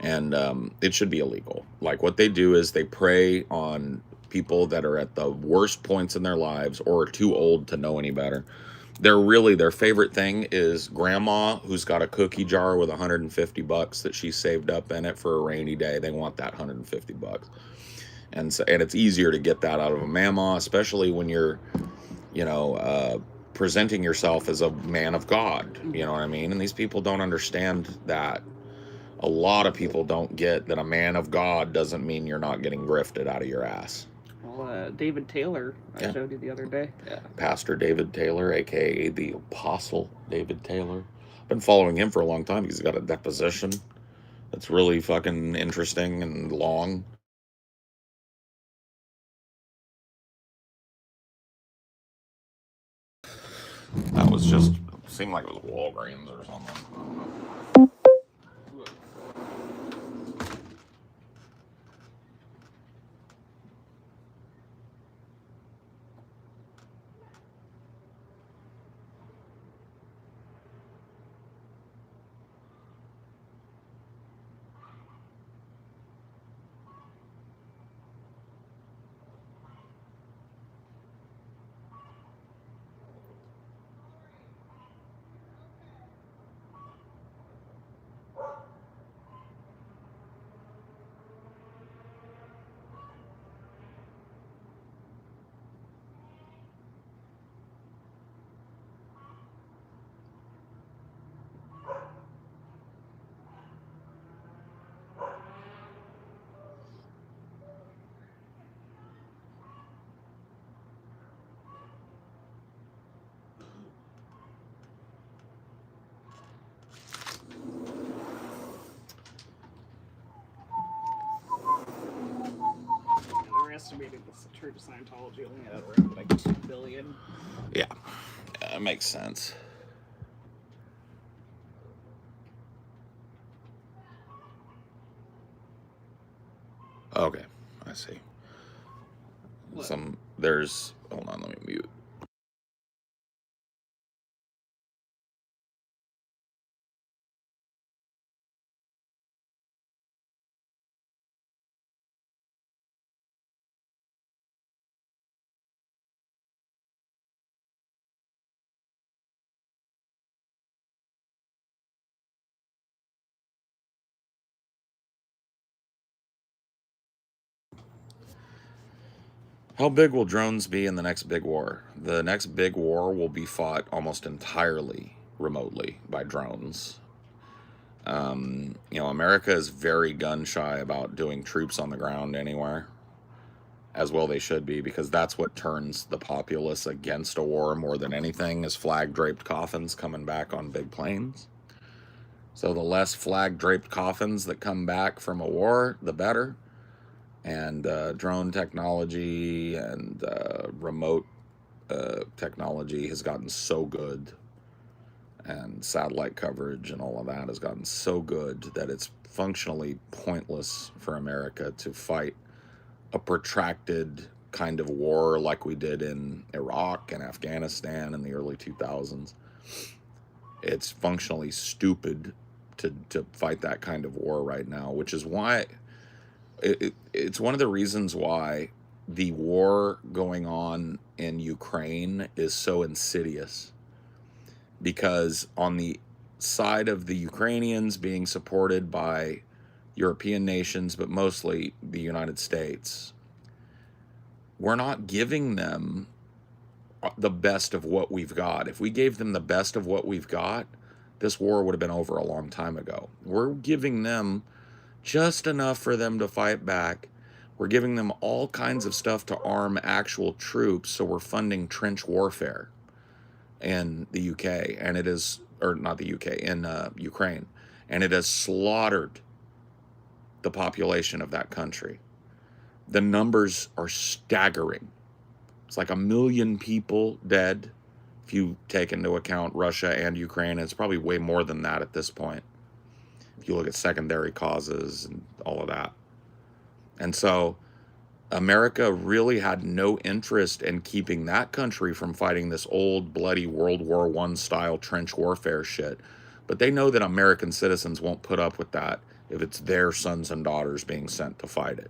and it should be illegal. Like what they do is they prey on people that are at the worst points in their lives or are too old to know any better. Their favorite thing is grandma who's got a cookie jar with $150 that she saved up in it for a rainy day. They want that $150. And it's easier to get that out of a mama, especially when you're, presenting yourself as a man of God. You know what I mean? And these people don't understand that. A lot of people don't get that a man of God doesn't mean you're not getting grifted out of your ass. Well, David Taylor, I showed you the other day. Yeah. Pastor David Taylor, aka the Apostle David Taylor. I've been following him for a long time. He's got a deposition that's really fucking interesting and long. That was just, seemed like it was Walgreens or something. They're estimating the Church of Scientology only had around like $2 billion. Yeah, that makes sense. Okay, I see. What? Hold on, let me mute. How big will drones be in the next big war? The next big war will be fought almost entirely remotely by drones. America is very gun shy about doing troops on the ground anywhere, as well they should be, because that's what turns the populace against a war more than anything, is flag draped coffins coming back on big planes. So the less flag draped coffins that come back from a war, the better. And drone technology and remote technology has gotten so good, and satellite coverage and all of that has gotten so good that it's functionally pointless for America to fight a protracted kind of war like we did in Iraq and Afghanistan in the early 2000s. It's functionally stupid to fight that kind of war right now, which is why it's one of the reasons why the war going on in Ukraine is so insidious. Because on the side of the Ukrainians being supported by European nations, but mostly the United States, we're not giving them the best of what we've got. If we gave them the best of what we've got, this war would have been over a long time ago. We're giving them just enough for them to fight back. We're giving them all kinds of stuff to arm actual troops, so we're funding trench warfare in the UK, and it is, or not the UK, in Ukraine, and it has slaughtered the population of that country. The numbers are staggering. It's like 1 million people dead. If you take into account Russia and Ukraine, it's probably way more than that at this point. If you look at secondary causes and all of that. And so America really had no interest in keeping that country from fighting this old, bloody World War I style trench warfare shit. But they know that American citizens won't put up with that if it's their sons and daughters being sent to fight it.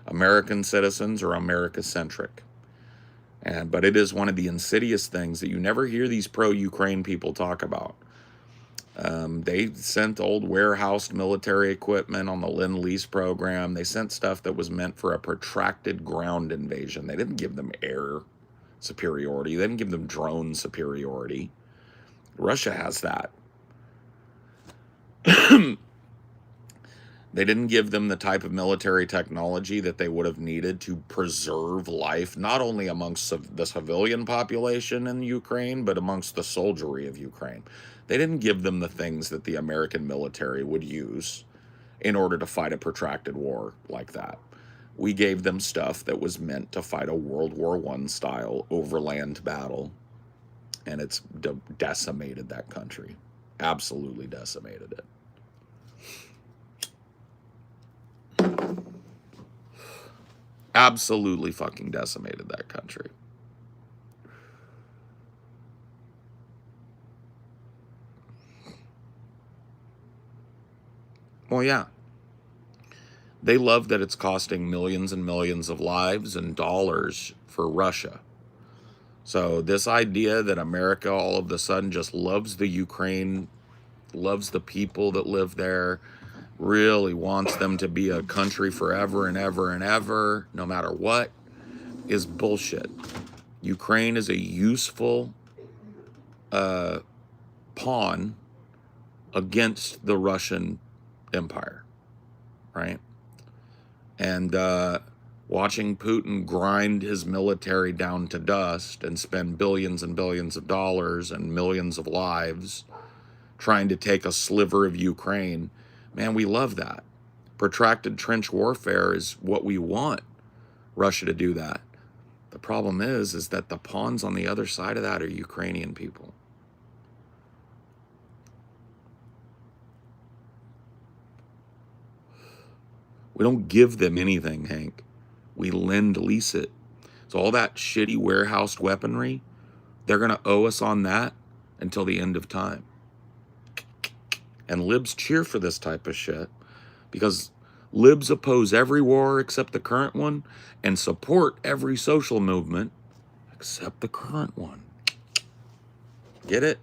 American citizens are America-centric. But it is one of the insidious things that you never hear these pro-Ukraine people talk about. They sent old warehoused military equipment on the Lend-Lease program. They sent stuff that was meant for a protracted ground invasion. They didn't give them air superiority. They didn't give them drone superiority. Russia has that. They didn't give them the type of military technology that they would have needed to preserve life, not only amongst the civilian population in Ukraine, but amongst the soldiery of Ukraine. They didn't give them the things that the American military would use in order to fight a protracted war like that. We gave them stuff that was meant to fight a World War I style overland battle, and it's decimated that country. Absolutely decimated it. Absolutely fucking decimated that country. Well, yeah. They love that it's costing millions and millions of lives and dollars for Russia. So this idea that America all of a sudden just loves the Ukraine, loves the people that live there, really wants them to be a country forever and ever and ever, no matter what, is bullshit. Ukraine is a useful pawn against the Russian Empire, right? And watching Putin grind his military down to dust and spend billions and billions of dollars and millions of lives trying to take a sliver of Ukraine, man, we love that. Protracted trench warfare is what we want Russia to do that. The problem is that the pawns on the other side of that are Ukrainian people. We don't give them anything, Hank. We lend-lease it. So all that shitty warehoused weaponry, they're going to owe us on that until the end of time. And libs cheer for this type of shit because libs oppose every war except the current one and support every social movement except the current one. Get it?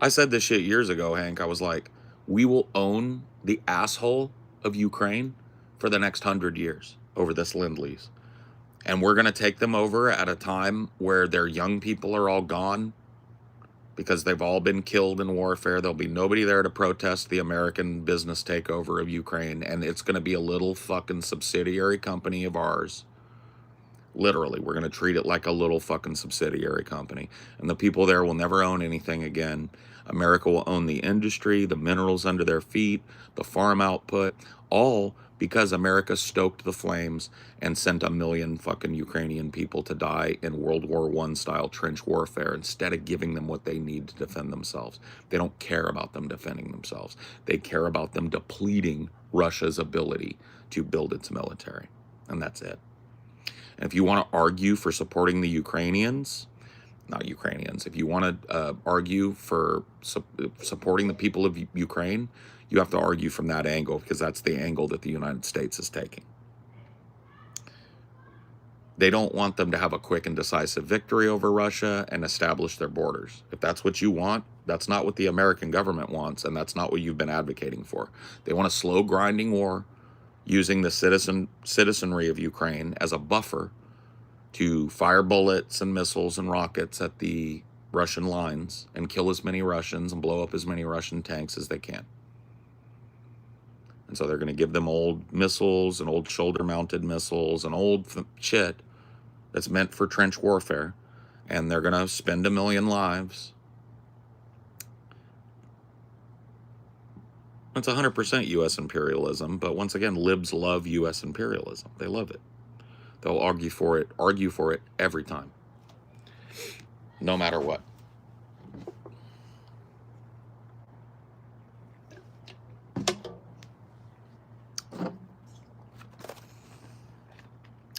I said this shit years ago, Hank. I was like, we will own the asshole of Ukraine for the next 100 years over this Lend-Lease. And we're going to take them over at a time where their young people are all gone because they've all been killed in warfare. There'll be nobody there to protest the American business takeover of Ukraine. And it's going to be a little fucking subsidiary company of ours. Literally, we're going to treat it like a little fucking subsidiary company. And the people there will never own anything again. America will own the industry, the minerals under their feet, the farm output, all because America stoked the flames and sent 1 million fucking Ukrainian people to die in World War I style trench warfare instead of giving them what they need to defend themselves. They don't care about them defending themselves. They care about them depleting Russia's ability to build its military. And that's it. And if you want to argue for supporting the Ukrainians, not Ukrainians, if you want to argue for supporting the people of Ukraine, you have to argue from that angle because that's the angle that the United States is taking. They don't want them to have a quick and decisive victory over Russia and establish their borders. If that's what you want, That's not what the American government wants, and that's not what you've been advocating for. They want a slow grinding war using the citizenry of Ukraine as a buffer to fire bullets and missiles and rockets at the Russian lines and kill as many Russians and blow up as many Russian tanks as they can. And so they're going to give them old missiles and old shoulder-mounted missiles and old shit that's meant for trench warfare. And they're going to spend 1 million lives. It's 100% U.S. imperialism, but once again, libs love U.S. imperialism. They love it. They'll argue for it every time, no matter what.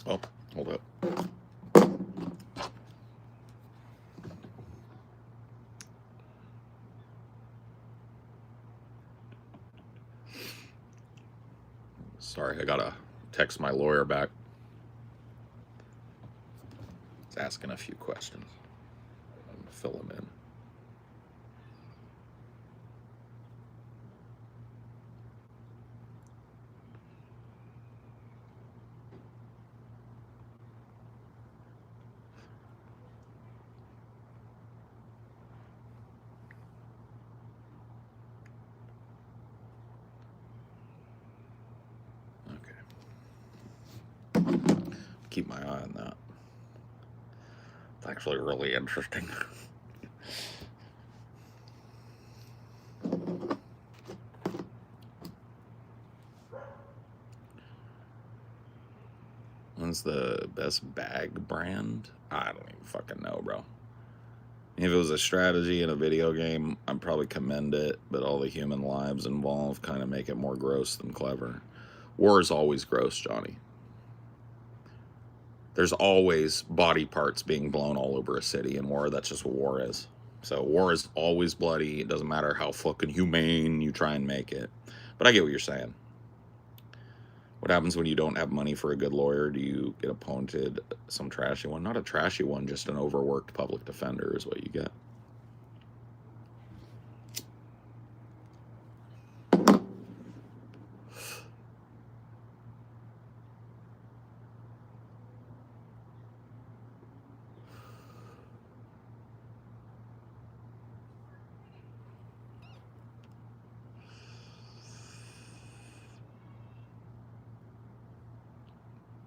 Oh, hold up. Sorry, I gotta text my lawyer back. He's asking a few questions. I'm gonna fill them in. Keep my eye on that. It's actually really interesting. When's the best bag brand? I don't even fucking know, bro. If it was a strategy in a video game, I'd probably commend it, but all the human lives involved kind of make it more gross than clever. War is always gross, Johnny. There's always body parts being blown all over a city in war. That's just what war is. So war is always bloody. It doesn't matter how fucking humane you try and make it. But I get what you're saying. What happens when you don't have money for a good lawyer? Do you get appointed some trashy one? Not a trashy one, just an overworked public defender is what you get.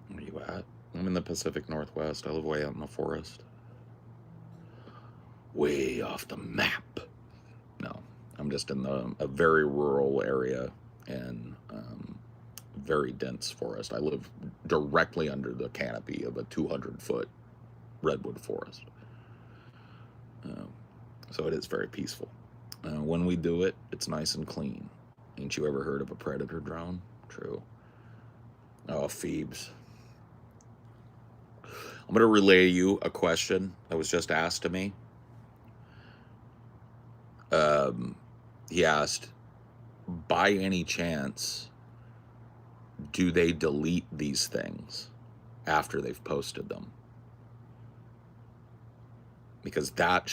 Where you at? I'm in the Pacific Northwest. I live way out in the forest. Way off the map. No, I'm just in a very rural area and very dense forest. I live directly under the canopy of a 200-foot redwood forest. So it is very peaceful. When we do it, it's nice and clean. Ain't you ever heard of a predator drone? True. Oh, Phoebes. I'm going to relay you a question that was just asked to me. He asked, by any chance, do they delete these things after they've posted them? Because that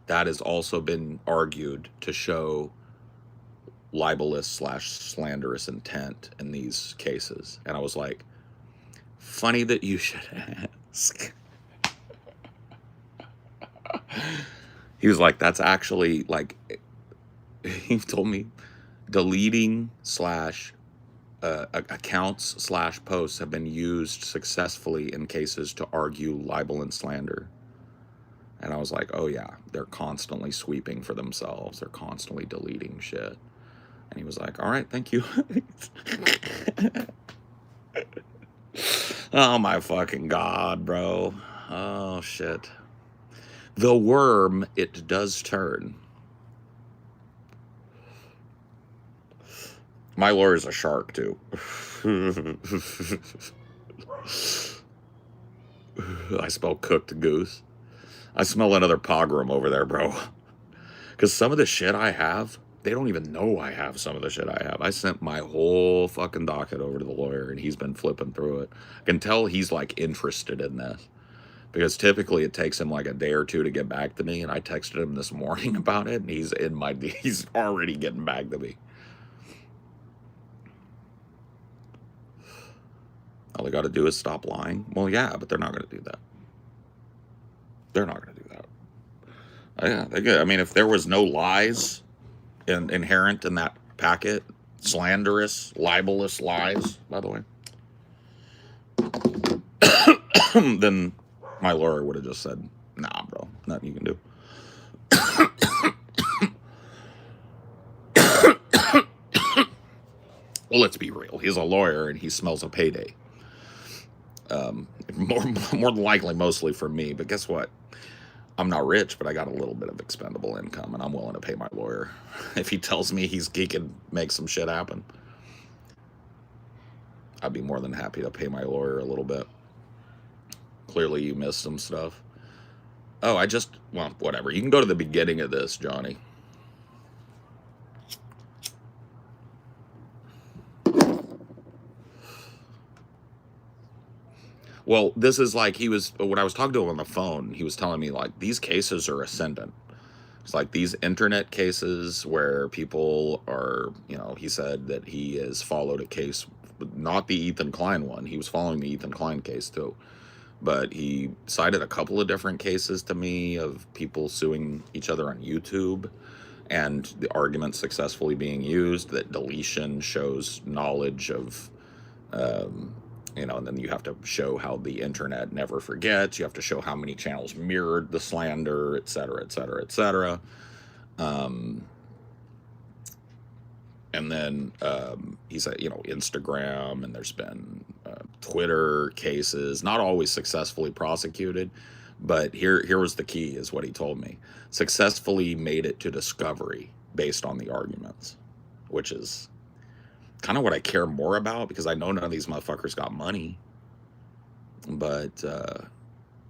has also been argued to show libelous / slanderous intent in these cases. And I was like, funny that you should ask. He was like, that's actually like, he told me deleting / accounts / posts have been used successfully in cases to argue libel and slander. And I was like, oh yeah, they're constantly sweeping for themselves. They're constantly deleting shit. And he was like, all right, thank you. Oh my fucking God, bro. Oh shit. The worm, it does turn. My lawyer's a shark too. I smell cooked goose. I smell another pogrom over there, bro. Because some of the shit I have, they don't even know I have some of the shit I have. I sent my whole fucking docket over to the lawyer, and he's been flipping through it. I can tell he's, like, interested in this. because typically it takes him like a day or two to get back to me, and I texted him this morning about it, and he's already getting back to me. All they got to do is stop lying. Well, yeah, but they're not going to do that. They're not going to do that. Yeah, I mean, if there was no lies inherent in that packet, slanderous, libelous lies, by the way, then my lawyer would have just said, "Nah, bro, nothing you can do." Well, let's be real. He's a lawyer and he smells a payday. More than likely, mostly for me. But guess what? I'm not rich, but I got a little bit of expendable income, and I'm willing to pay my lawyer if he tells me he can make some shit happen. I'd be more than happy to pay my lawyer a little bit. Clearly, you missed some stuff. Oh, well, whatever. You can go to the beginning of this, Johnny. Well, this is like when I was talking to him on the phone, he was telling me like these cases are ascendant. It's like these internet cases where people are, he said that he has followed a case, not the Ethan Klein one. He was following the Ethan Klein case too. But he cited a couple of different cases to me of people suing each other on YouTube and the argument successfully being used that deletion shows knowledge of, and then you have to show how the internet never forgets. You have to show how many channels mirrored the slander, et cetera, et cetera, et cetera. And then he said, Instagram, and there's been Twitter cases, not always successfully prosecuted, but here was the key, is what he told me. Successfully made it to discovery based on the arguments, which is kind of what I care more about, because I know none of these motherfuckers got money. But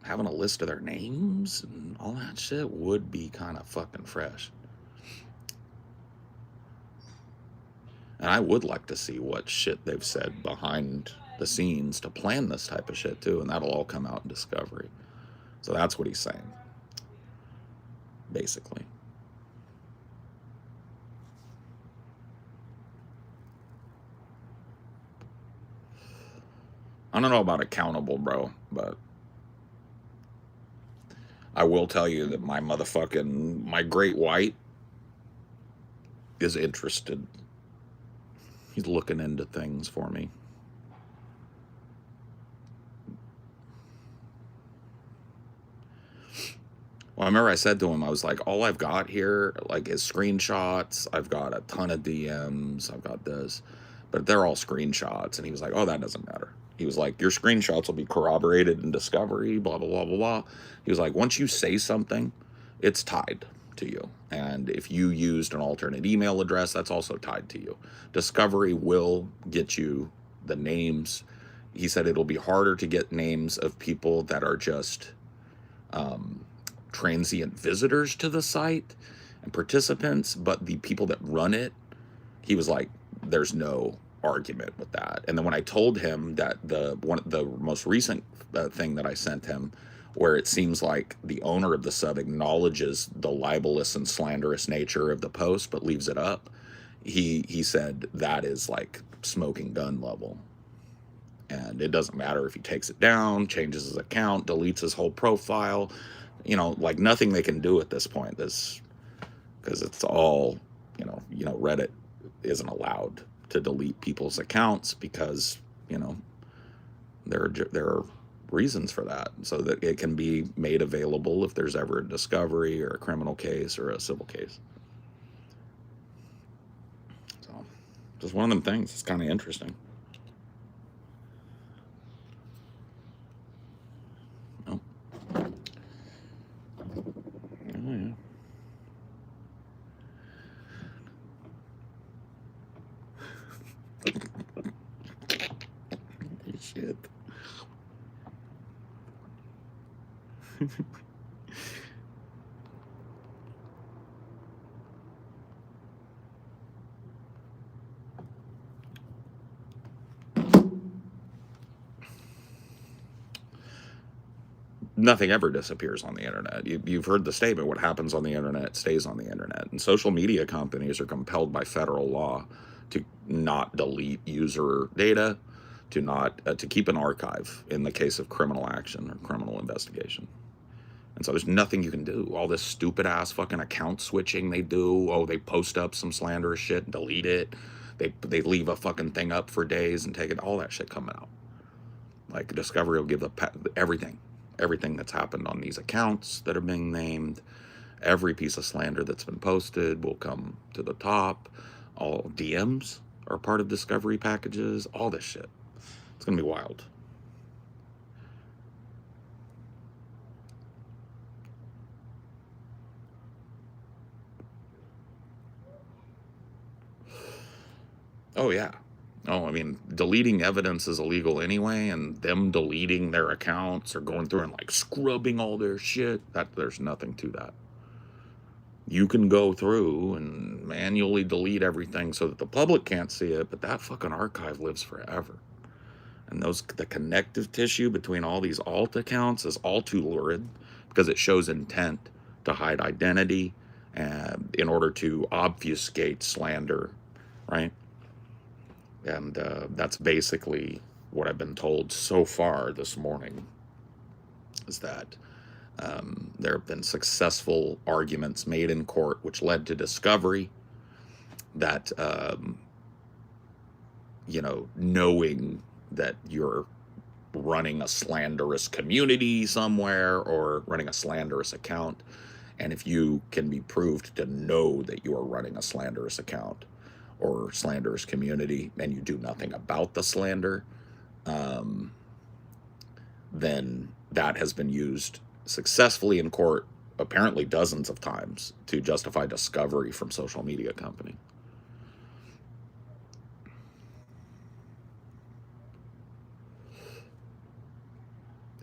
having a list of their names and all that shit would be kind of fucking fresh. And I would like to see what shit they've said behind the scenes to plan this type of shit too, and that'll all come out in discovery. So that's what he's saying, basically. I don't know about accountable, bro, but I will tell you that my great white is interested. He's looking into things for me. Well, I remember I said to him, I was like, all I've got here, like, is screenshots. I've got a ton of DMs. I've got this, but they're all screenshots. And he was like, oh, that doesn't matter. He was like, your screenshots will be corroborated in discovery, blah, blah, blah, blah, blah. He was like, once you say something, it's tied to you. And if you used an alternate email address, that's also tied to you. Discovery will get you the names. He said it'll be harder to get names of people that are just transient visitors to the site and participants, but the people that run it, he was like, there's no argument with that. And then when I told him that the most recent thing that I sent him, where it seems like the owner of the sub acknowledges the libelous and slanderous nature of the post but leaves it up, he said that is like smoking gun level. And it doesn't matter if he takes it down, changes his account, deletes his whole profile, like nothing they can do at this point, because it's all, Reddit isn't allowed to delete people's accounts because, there are reasons for that, so that it can be made available if there's ever a discovery or a criminal case or a civil case. So, just one of them things. It's kind of interesting. Oh. Oh, yeah. Shit. nothing ever disappears on the internet. You've heard the statement, what happens on the internet stays on the internet. And social media companies are compelled by federal law to not delete user data, to not to keep an archive in the case of criminal action or criminal investigation. And so there's nothing you can do. All this stupid ass fucking account switching they do. Oh, they post up some slanderous shit, delete it. They leave a fucking thing up for days and take it. All that shit coming out. Like Discovery will give everything that's happened on these accounts that are being named. Every piece of slander that's been posted will come to the top. All DMs are part of Discovery packages. All this shit. It's gonna be wild. Oh yeah. Oh, I mean, deleting evidence is illegal anyway, and them deleting their accounts or going through and like scrubbing all their shit, that there's nothing to that. You can go through and manually delete everything so that the public can't see it, but that fucking archive lives forever. And the connective tissue between all these alt accounts is all too lurid because it shows intent to hide identity and in order to obfuscate slander, right? And that's basically what I've been told so far this morning, is that there have been successful arguments made in court which led to discovery that, knowing that you're running a slanderous community somewhere or running a slanderous account, and if you can be proved to know that you are running a slanderous account or slanderous community and you do nothing about the slander, then that has been used successfully in court, apparently dozens of times, to justify discovery from social media company.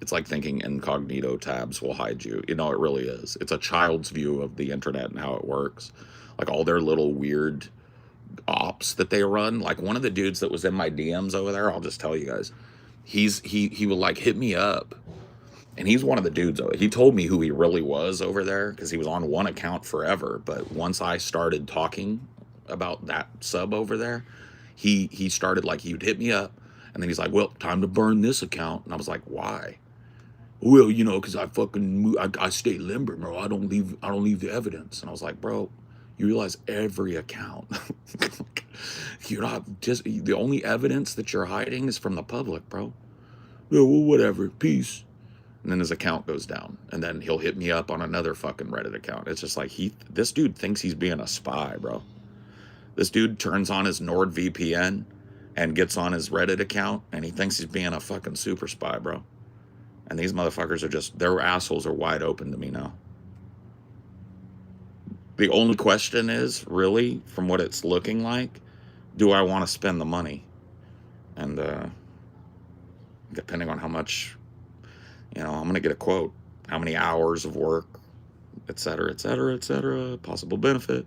It's like thinking incognito tabs will hide you. It really is. It's a child's view of the internet and how it works. Like all their little weird ops that they run. Like one of the dudes that was in my DMs over there, I'll just tell you guys, he would like hit me up, and he's one of the dudes. He told me who he really was over there because he was on one account forever. But once I started talking about that sub over there, he started like he would hit me up, and then he's like, "Well, time to burn this account," and I was like, "Why?" Well, because I stay limber, bro. I don't leave the evidence. And I was like, bro, you realize every account, you're not just, the only evidence that you're hiding is from the public, bro. Yeah, well, whatever, peace. And then his account goes down, and then he'll hit me up on another fucking Reddit account. It's just like this dude thinks he's being a spy, bro. This dude turns on his NordVPN and gets on his Reddit account, and he thinks he's being a fucking super spy, bro. And these motherfuckers are just, their assholes are wide open to me now. The only question is, really, from what it's looking like, do I want to spend the money? And depending on how much, I'm going to get a quote. How many hours of work, et cetera, et cetera, et cetera, possible benefit.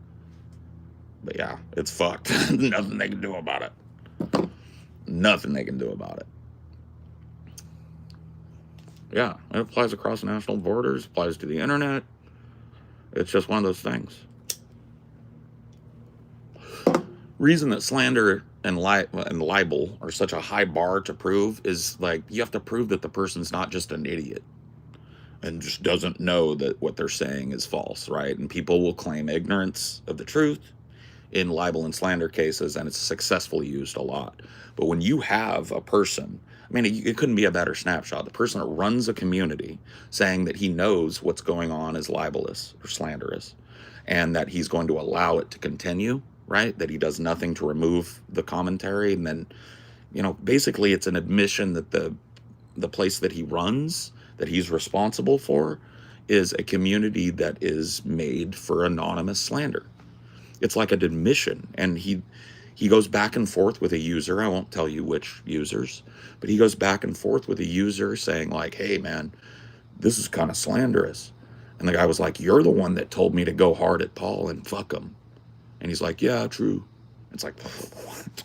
But yeah, it's fucked. Nothing they can do about it. Nothing they can do about it. Yeah, it applies across national borders, applies to the internet. It's just one of those things. Reason that slander and libel are such a high bar to prove is like you have to prove that the person's not just an idiot and just doesn't know that what they're saying is false, right? And people will claim ignorance of the truth in libel and slander cases, and it's successfully used a lot. But when you have a person, I mean, it couldn't be a better snapshot. The person that runs a community saying that he knows what's going on is libelous or slanderous, and that he's going to allow it to continue, right? That he does nothing to remove the commentary. And then, basically it's an admission that the place that he runs, that he's responsible for, is a community that is made for anonymous slander. It's like an admission, and he goes back and forth with a user. I won't tell you which users, but he goes back and forth with a user saying like, hey man, this is kind of slanderous. And the guy was like, you're the one that told me to go hard at Paul and fuck him. And he's like, yeah, true. It's like, what?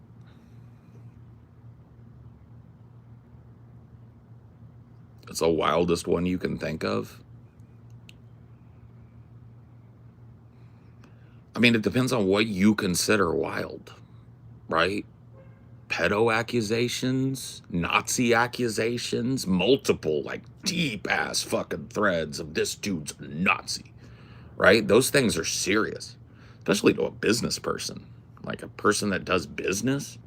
It's the wildest one you can think of. I mean, it depends on what you consider wild, right? Pedo accusations, Nazi accusations, multiple, like, deep-ass fucking threads of this dude's a Nazi, right? Those things are serious, especially to a business person, like a person that does business.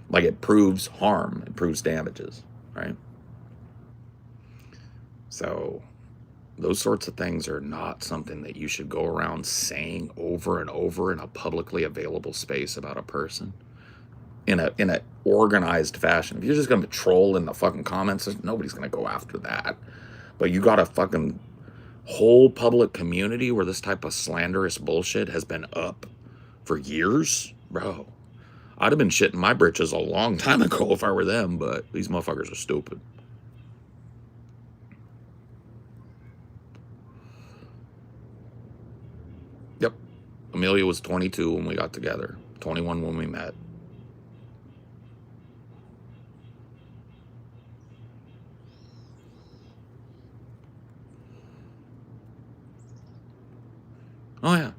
Like, it proves harm, it proves damages, right? So those sorts of things are not something that you should go around saying over and over in a publicly available space about a person in a organized fashion. If you're just gonna troll in the fucking comments, nobody's gonna go after that. But you got a fucking whole public community where this type of slanderous bullshit has been up for years, bro. I'd have been shitting my britches a long time ago if I were them, but these motherfuckers are stupid. Yep. Amelia was 22 when we got together, 21 when we met. Oh, yeah.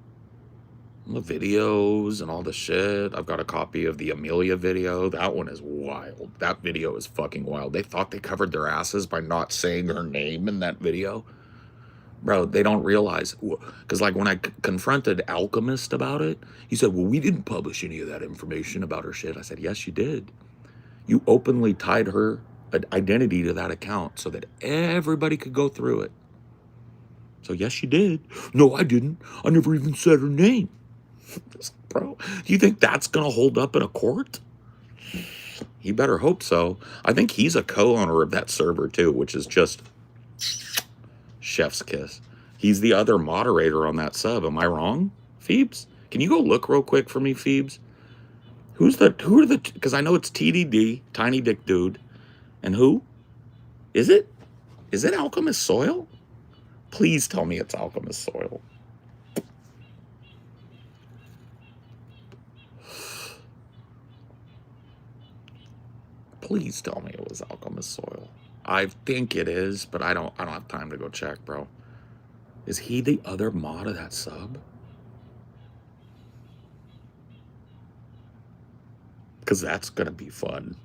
The videos and all the shit. I've got a copy of the Amelia video. That one is wild. That video is fucking wild. They thought they covered their asses by not saying her name in that video. Bro, they don't realize. Because, like, when I confronted Alchemist about it, he said, well, we didn't publish any of that information about her shit. I said, yes, you did. You openly tied her identity to that account so that everybody could go through it. So, yes, you did. No, I didn't. I never even said her name. Bro, do you think that's going to hold up in a court? He better hope so. I think he's a co-owner of that server too, which is just chef's kiss. He's the other moderator on that sub. Am I wrong, Phoebes? Can you go look real quick for me, Phoebes? Who are the, because I know it's TDD, Tiny Dick Dude, and who? Is it Alchemist Soil? Please tell me it's Alchemist Soil. Please tell me it was Alchemist Soil. I think it is, but I don't have time to go check, bro. Is he the other mod of that sub? Because that's gonna be fun.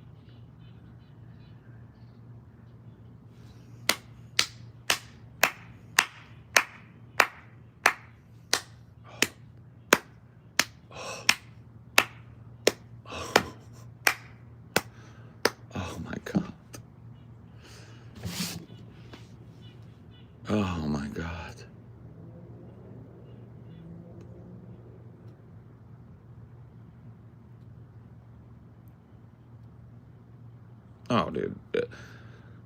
Oh my god. Oh my god. Oh, dude.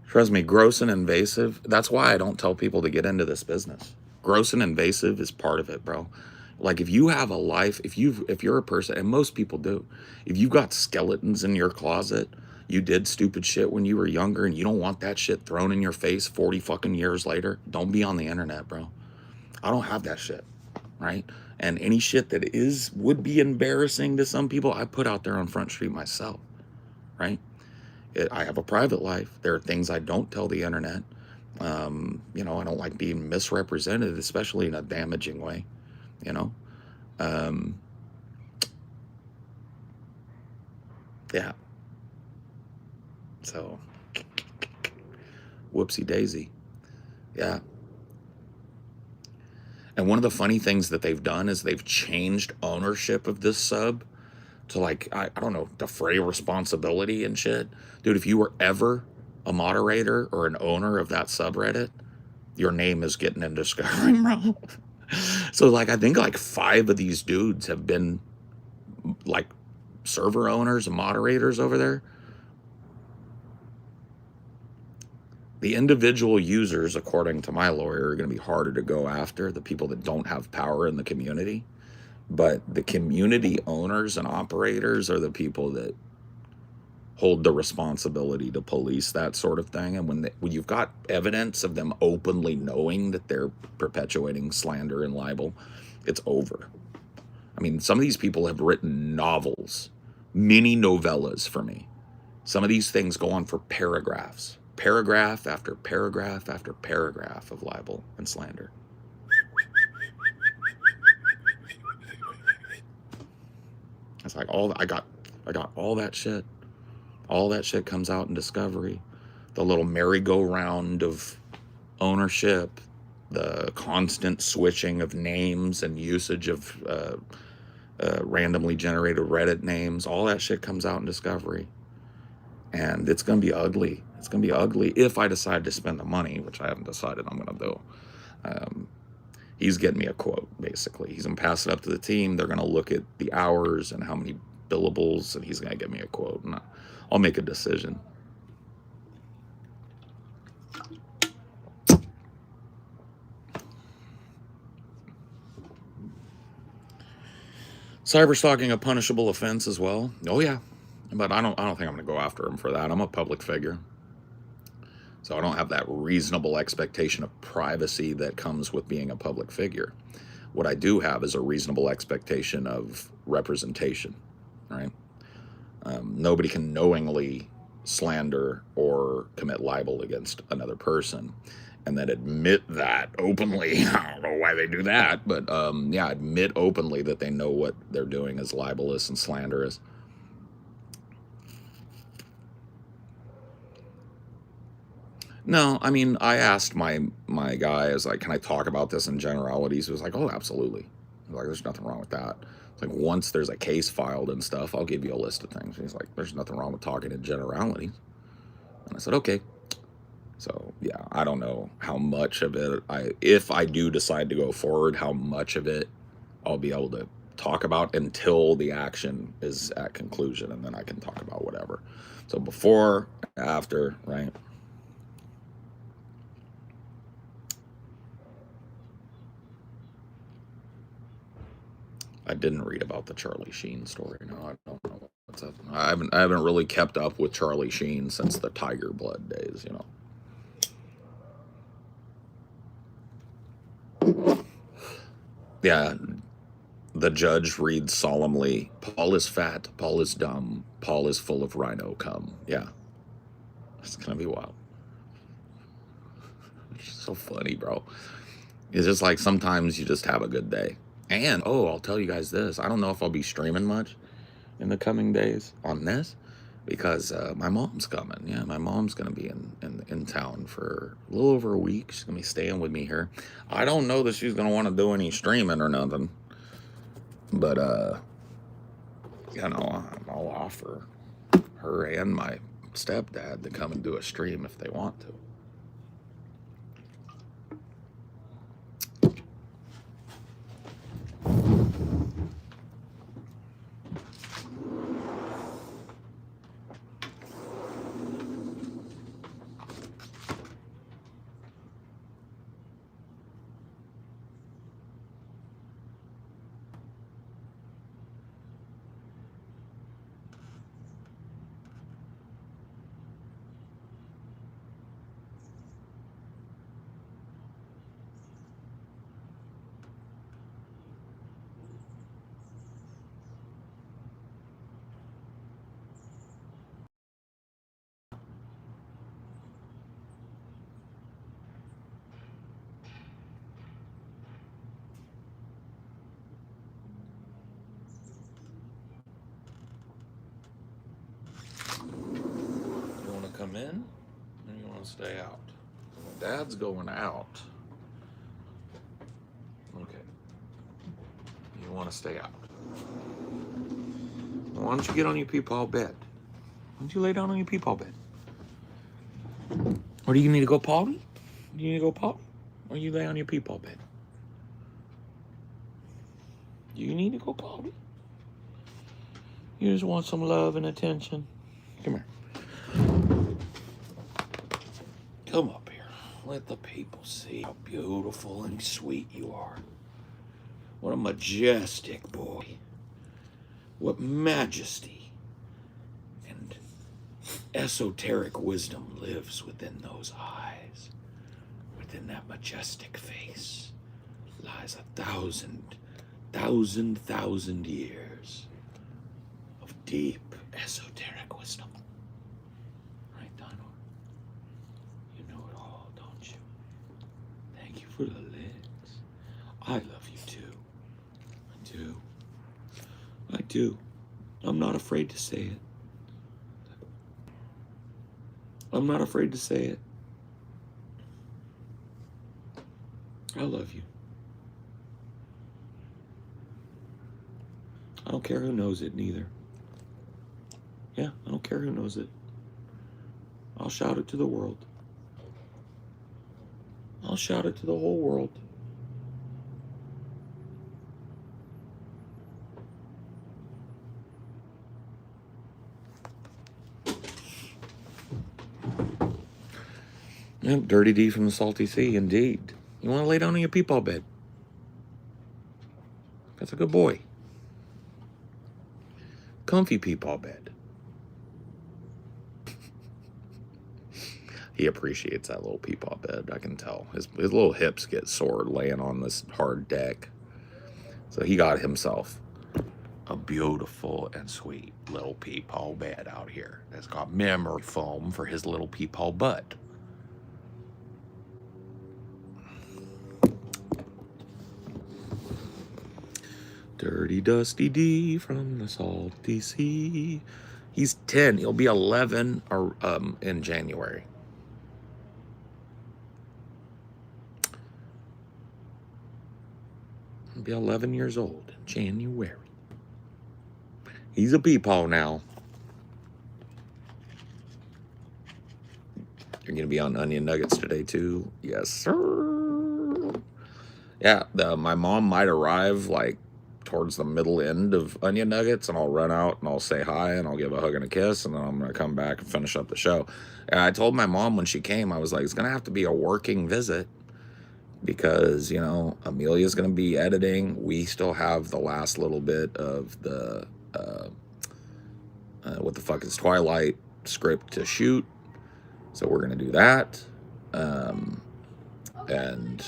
Trust me, gross and invasive. That's why I don't tell people to get into this business. Gross and invasive is part of it, bro. Like, if you have a life, if you're a person, and most people do, if you've got skeletons in your closet, you did stupid shit when you were younger, and you don't want that shit thrown in your face 40 fucking years later, don't be on the internet, bro. I don't have that shit, right? And any shit that would be embarrassing to some people, I put out there on Front Street myself, right? I have a private life. There are things I don't tell the internet. You know, I don't like being misrepresented, especially in a damaging way, you know? Yeah. So, whoopsie daisy. Yeah. And one of the funny things that they've done is they've changed ownership of this sub to, like, I don't know, defray responsibility and shit. Dude, if you were ever a moderator or an owner of that subreddit, your name is getting in discovery, bro. So, like, I think like 5 of these dudes have been like server owners and moderators over there. The individual users, according to my lawyer, are going to be harder to go after, the people that don't have power in the community. But the community owners and operators are the people that hold the responsibility to police that sort of thing. And when you've got evidence of them openly knowing that they're perpetuating slander and libel, it's over. I mean, some of these people have written novels, mini novellas for me. Some of these things go on for paragraphs. paragraph after paragraph after paragraph of libel and slander. It's like I got all that shit. All that shit comes out in discovery. The little merry-go-round of ownership, the constant switching of names and usage of randomly generated Reddit names, all that shit comes out in discovery. And it's going to be ugly. It's going to be ugly if I decide to spend the money, which I haven't decided I'm going to do. He's getting me a quote, basically. He's going to pass it up to the team. They're going to look at the hours and how many billables, and he's going to get me a quote. And I'll make a decision. Cyberstalking a punishable offense as well? Oh yeah, but I don't think I'm going to go after him for that. I'm a public figure, so I don't have that reasonable expectation of privacy that comes with being a public figure. What I do have is a reasonable expectation of representation, right? Nobody can knowingly slander or commit libel against another person and then admit that openly. I don't know why they do that, but yeah, admit openly that they know what they're doing is libelous and slanderous. No, I mean, I asked my guy, I was like, can I talk about this in generalities? He was like, oh, absolutely. I was like, there's nothing wrong with that. It's like, once there's a case filed and stuff, I'll give you a list of things. He's like, there's nothing wrong with talking in generalities. And I said, okay. So yeah, I don't know how much of it, if I do decide to go forward, how much of it I'll be able to talk about until the action is at conclusion, and then I can talk about whatever. So before, after, right? I didn't read about the Charlie Sheen story. No, I don't know what's up. I haven't really kept up with Charlie Sheen since the Tiger Blood days, you know. Yeah, the judge reads solemnly, Paul is fat, Paul is dumb, Paul is full of rhino cum. Yeah, it's gonna be wild. It's so funny, bro. It's just like sometimes you just have a good day. And, oh, I'll tell you guys this. I don't know if I'll be streaming much in the coming days on this because my mom's coming. Yeah, my mom's going to be in town for a little over a week. She's going to be staying with me here. I don't know that she's going to want to do any streaming or nothing. But, you know, I'll offer her and my stepdad to come and do a stream if they want to. You want to come in or you want to stay out? Well, Dad's going out. Okay. You want to stay out. Why don't you get on your peepaw bed? Why don't you lay down on your peepaw bed? Or do you need to go potty? Do you need to go potty? Or you lay on your peepaw bed? Do you need to go potty? You just want some love and attention? Come here. Come up here. Let the people see how beautiful and sweet you are. What a majestic boy. What majesty and esoteric wisdom lives within those eyes. Within that majestic face lies 1,000 years of deep esoteric wisdom. Right, Donald? I love you too. I do. I do. I'm not afraid to say it. I'm not afraid to say it. I love you. I don't care who knows it, neither. Yeah, I don't care who knows it. I'll shout it to the world. I'll shout it to the whole world. Yep, Dirty D from the Salty Sea, indeed. You want to lay down on your peepaw bed? That's a good boy. Comfy peepaw bed. He appreciates that little peepaw bed, I can tell. His little hips get sore laying on this hard deck. So he got himself a beautiful and sweet little peepaw bed out here that's got memory foam for his little peepaw butt. Dirty Dusty D from the Salty Sea. He's 10. He'll be 11 in January. He'll be 11 years old in January. He's a peepaw now. You're going to be on Onion Nuggets today, too? Yes, sir. Yeah, my mom might arrive, like, towards the middle end of Onion Nuggets, and I'll run out and I'll say hi and I'll give a hug and a kiss, and then I'm going to come back and finish up the show. And I told my mom when she came, I was like, it's going to have to be a working visit because, you know, Amelia's going to be editing. We still have the last little bit of the, what the fuck is Twilight script to shoot. So we're going to do that. And,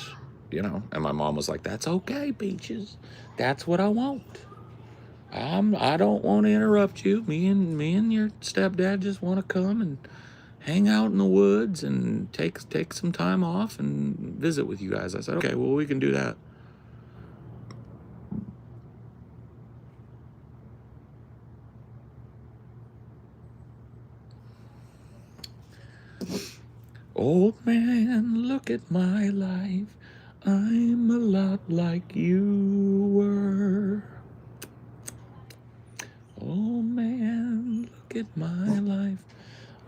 you know, and my mom was like, that's okay, Peaches. That's what I want. I don't want to interrupt you. Me and your stepdad just want to come and hang out in the woods and take some time off and visit with you guys. I said, okay, well, we can do that. Old man, look at my life. I'm a lot like you were. Oh man, look at my life.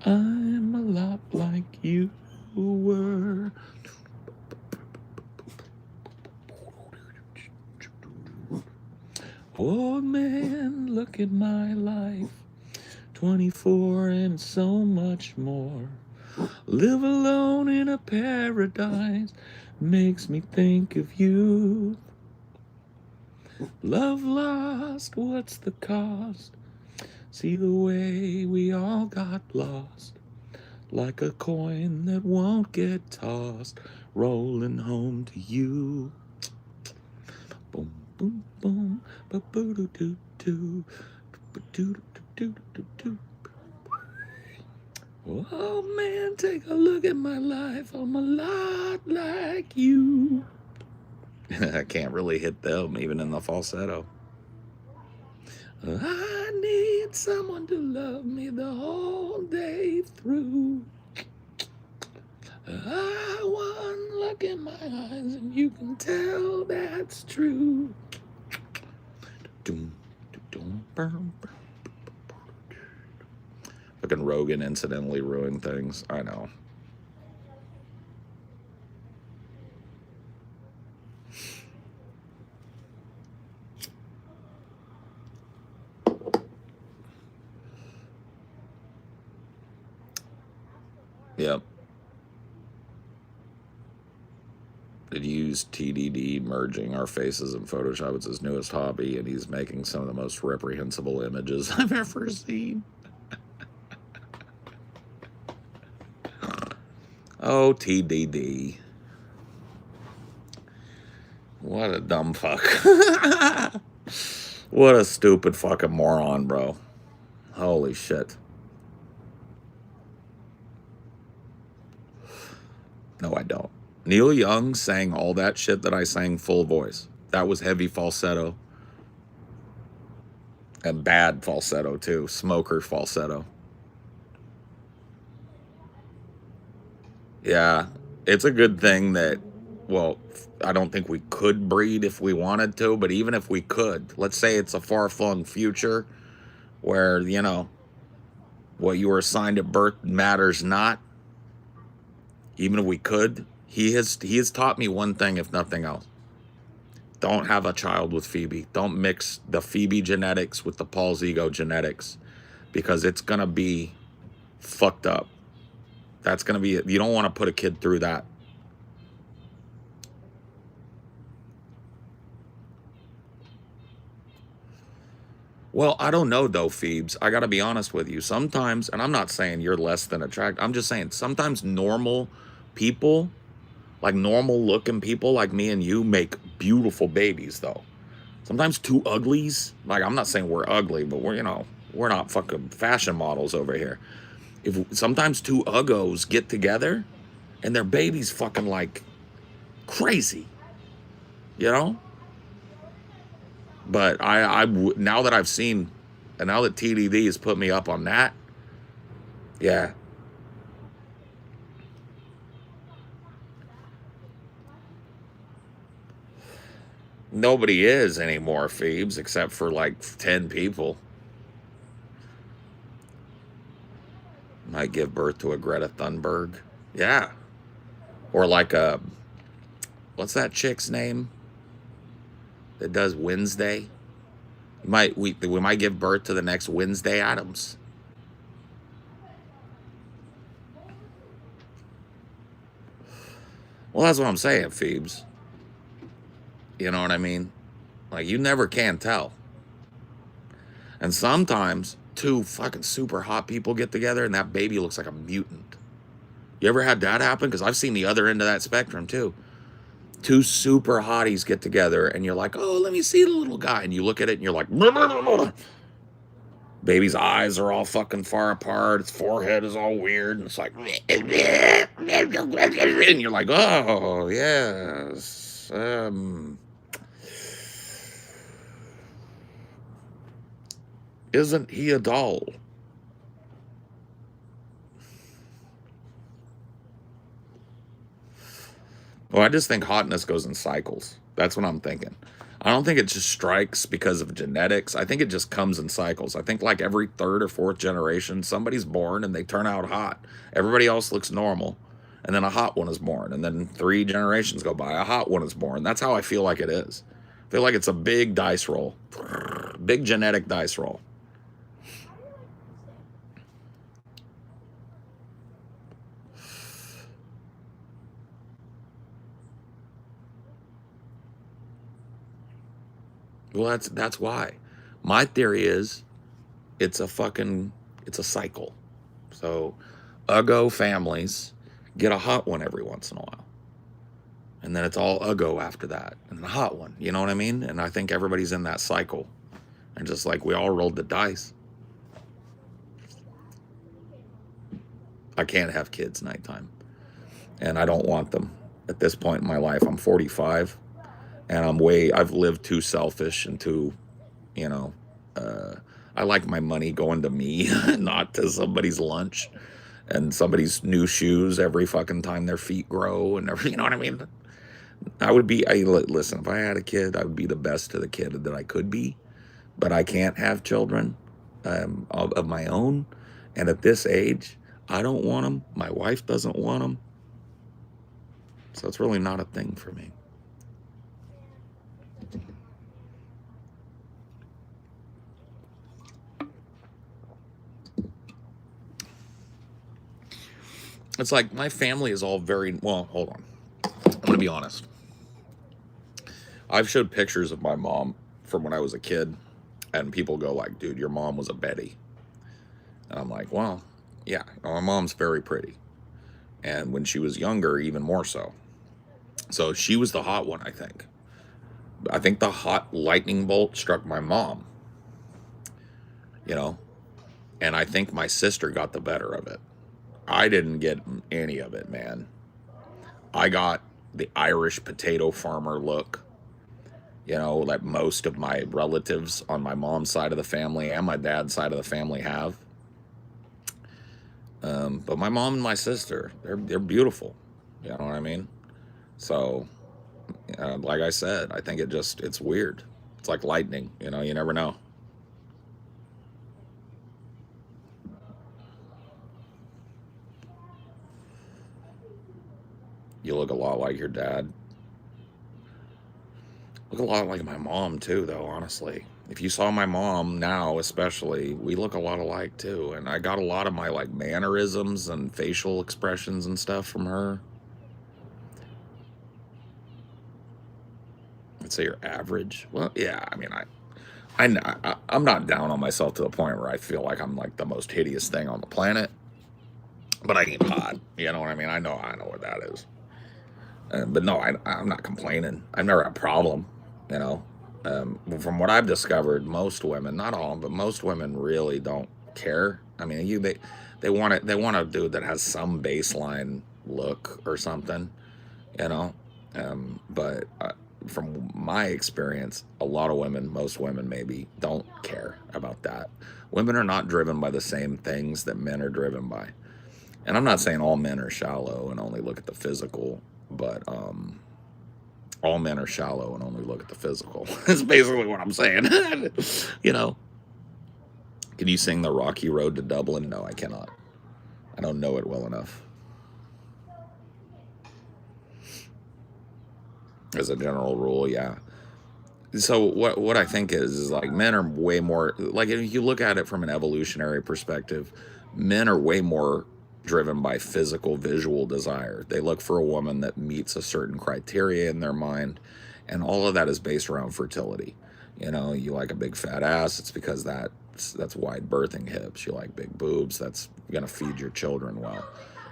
I'm a lot like you were. Oh man, look at my life. 24 and so much more. Live alone in a paradise makes me think of you. Love lost, what's the cost? See the way we all got lost, like a coin that won't get tossed, rolling home to you. Boom, boom, boom, ba-boo-doo-doo-doo, ba-doo-doo-doo-doo-doo. Oh man, take a look at my life. I'm a lot like you. I can't really hit them, even in the falsetto. I need someone to love me the whole day through. One look in my eyes and you can tell that's true. Fucking Rogan incidentally ruined things. I know. Yep. Did use TDD merging our faces in Photoshop. It's his newest hobby, and he's making some of the most reprehensible images I've ever seen. Oh, TDD. What a dumb fuck. What a stupid fucking moron, bro. Holy shit. No, I don't. Neil Young sang all that shit that I sang full voice. That was heavy falsetto and bad falsetto too, smoker falsetto. Yeah, it's a good thing that, well, I don't think we could breed if we wanted to, but even if we could, let's say it's a far-flung future where, what you were assigned at birth matters not, even if we could, he has taught me one thing, if nothing else. Don't have a child with Phoebe. Don't mix the Phoebe genetics with the Paul's ego genetics, because it's gonna be fucked up. That's gonna be, you don't want to put a kid through that. Well, I don't know though, Phoebes. I gotta be honest with you. Sometimes, and I'm not saying you're less than attractive, I'm just saying sometimes normal people, like normal looking people like me and you, make beautiful babies though. Sometimes two uglies, like I'm not saying we're ugly, but we're not fucking fashion models over here. If sometimes two uggos get together and their baby's fucking like crazy, you know? But now that I've seen, and now that TDD has put me up on that, yeah. Nobody is anymore, Phoebes, except for like 10 people. Might give birth to a Greta Thunberg. Yeah. Or like what's that chick's name that does Wednesday? We might give birth to the next Wednesday Adams. Well, that's what I'm saying, Phoebes. You know what I mean? Like, you never can tell. And sometimes two fucking super hot people get together and that baby looks like a mutant. You ever had that happen? Because I've seen the other end of that spectrum too. Two super hotties get together and you're like, oh, let me see the little guy. And you look at it and you're like, blah, blah, blah, blah. Baby's eyes are all fucking far apart. Its forehead is all weird. And it's like, and you're like, oh, yes. Isn't he a doll? Well, I just think hotness goes in cycles. That's what I'm thinking. I don't think it just strikes because of genetics. I think it just comes in cycles. I think like every third or fourth generation, somebody's born and they turn out hot. Everybody else looks normal. And then a hot one is born. And then 3 generations go by, a hot one is born. That's how I feel like it is. I feel like it's a big dice roll. Big genetic dice roll. Well, that's why. My theory is it's a cycle. So Uggo families get a hot one every once in a while. And then it's all Uggo after that. And then a hot one. You know what I mean? And I think everybody's in that cycle. And just like we all rolled the dice. I can't have kids nighttime. And I don't want them. At this point in my life, I'm 45. And I've lived too selfish and too, I like my money going to me, not to somebody's lunch and somebody's new shoes every fucking time their feet grow and every, you know what I mean? Listen, if I had a kid, I would be the best to the kid that I could be, but I can't have children of my own. And at this age, I don't want them. My wife doesn't want them. So it's really not a thing for me. It's like my family is all very, well, hold on. I'm going to be honest. I've showed pictures of my mom from when I was a kid, and people go like, dude, your mom was a Betty. And I'm like, well, yeah, my mom's very pretty. And when she was younger, even more so. So she was the hot one, I think. I think the hot lightning bolt struck my mom, and I think my sister got the better of it. I didn't get any of it, man. I got the Irish potato farmer look, you know, like most of my relatives on my mom's side of the family and my dad's side of the family have. But my mom and my sister, they're beautiful. You know what I mean? So, like I said, I think it's weird. It's like lightning. You know, you never know. You look a lot like your dad. Look a lot like my mom too, though. Honestly, if you saw my mom now, especially, we look a lot alike too. And I got a lot of my like mannerisms and facial expressions and stuff from her. I'd say you're average. Well, yeah. I mean, I'm not down on myself to the point where I feel like I'm like the most hideous thing on the planet, but I ain't hot. You know what I mean? I know what that is. But no, I'm not complaining. I've never had a problem. You know, from what I've discovered, most women, not all, but most women really don't care. I mean, they want it. They want a dude that has some baseline look or something. You know, but from my experience, a lot of women, most women maybe, don't care about that. Women are not driven by the same things that men are driven by. And I'm not saying all men are shallow and only look at the physical, but all men are shallow and only look at the physical. That's basically what I'm saying. You know, can you sing the Rocky Road to Dublin? No, I cannot. I don't know it well enough. As a general rule, yeah. So what I think is like men are way more like if you look at it from an evolutionary perspective, men are way more driven by physical visual desire. They look for a woman that meets a certain criteria in their mind, and all of that is based around fertility. You know, you like a big fat ass, it's because that's wide birthing hips. You like big boobs, that's gonna feed your children well.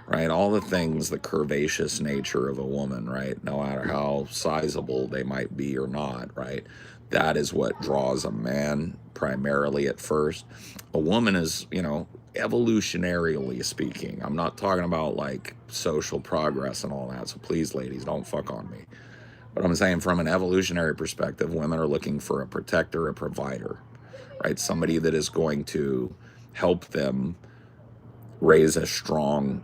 Right? All the things, the curvaceous nature of a woman, right? No matter how sizable they might be or not, right? That is what draws a man primarily at first. A woman is, you know, evolutionarily speaking. I'm not talking about like social progress and all that. So please, ladies, don't fuck on me. But I'm saying from an evolutionary perspective, women are looking for a protector, a provider, right? Somebody that is going to help them raise a strong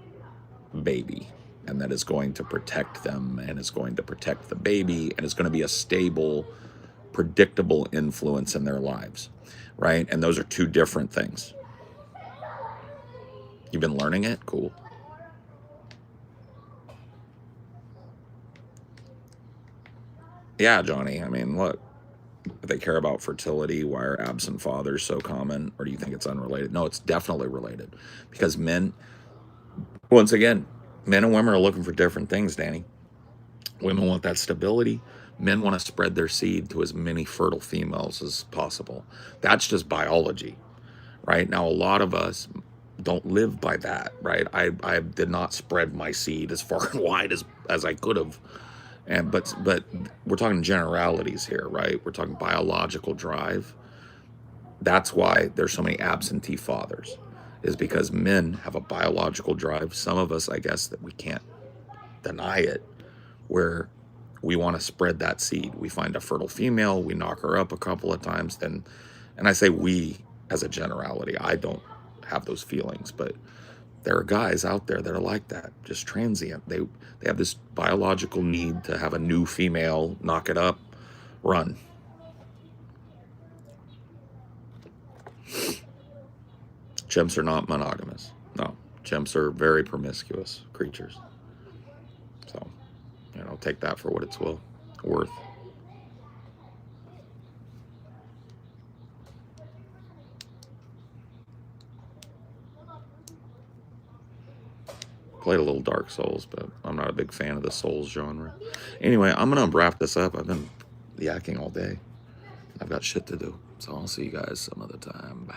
baby, and that is going to protect them and is going to protect the baby and is going to be a stable, predictable influence in their lives, right? And those are two different things. You've been learning it? Cool. Yeah, Johnny. I mean, look, if they care about fertility, why are absent fathers so common? Or do you think it's unrelated? No, it's definitely related because men, once again, men and women are looking for different things, Danny. Women want that stability. Men want to spread their seed to as many fertile females as possible. That's just biology, right? Now, a lot of us don't live by that, right? I did not spread my seed as far and wide as I could have. And but we're talking generalities here, right? We're talking biological drive. That's why there's so many absentee fathers, is because men have a biological drive. Some of us, I guess, that we can't deny it, where we want to spread that seed. We find a fertile female, we knock her up a couple of times, then, and I say we as a generality, I don't have those feelings, but there are guys out there that are like that, just transient. They have this biological need to have a new female, knock it up, run. Chimps are not monogamous. No, chimps are very promiscuous creatures. So, you know, take that for what it's worth. Played a little Dark Souls, but I'm not a big fan of the Souls genre. Anyway, I'm gonna wrap this up. I've been yakking all day. I've got shit to do, so I'll see you guys some other time. Bye.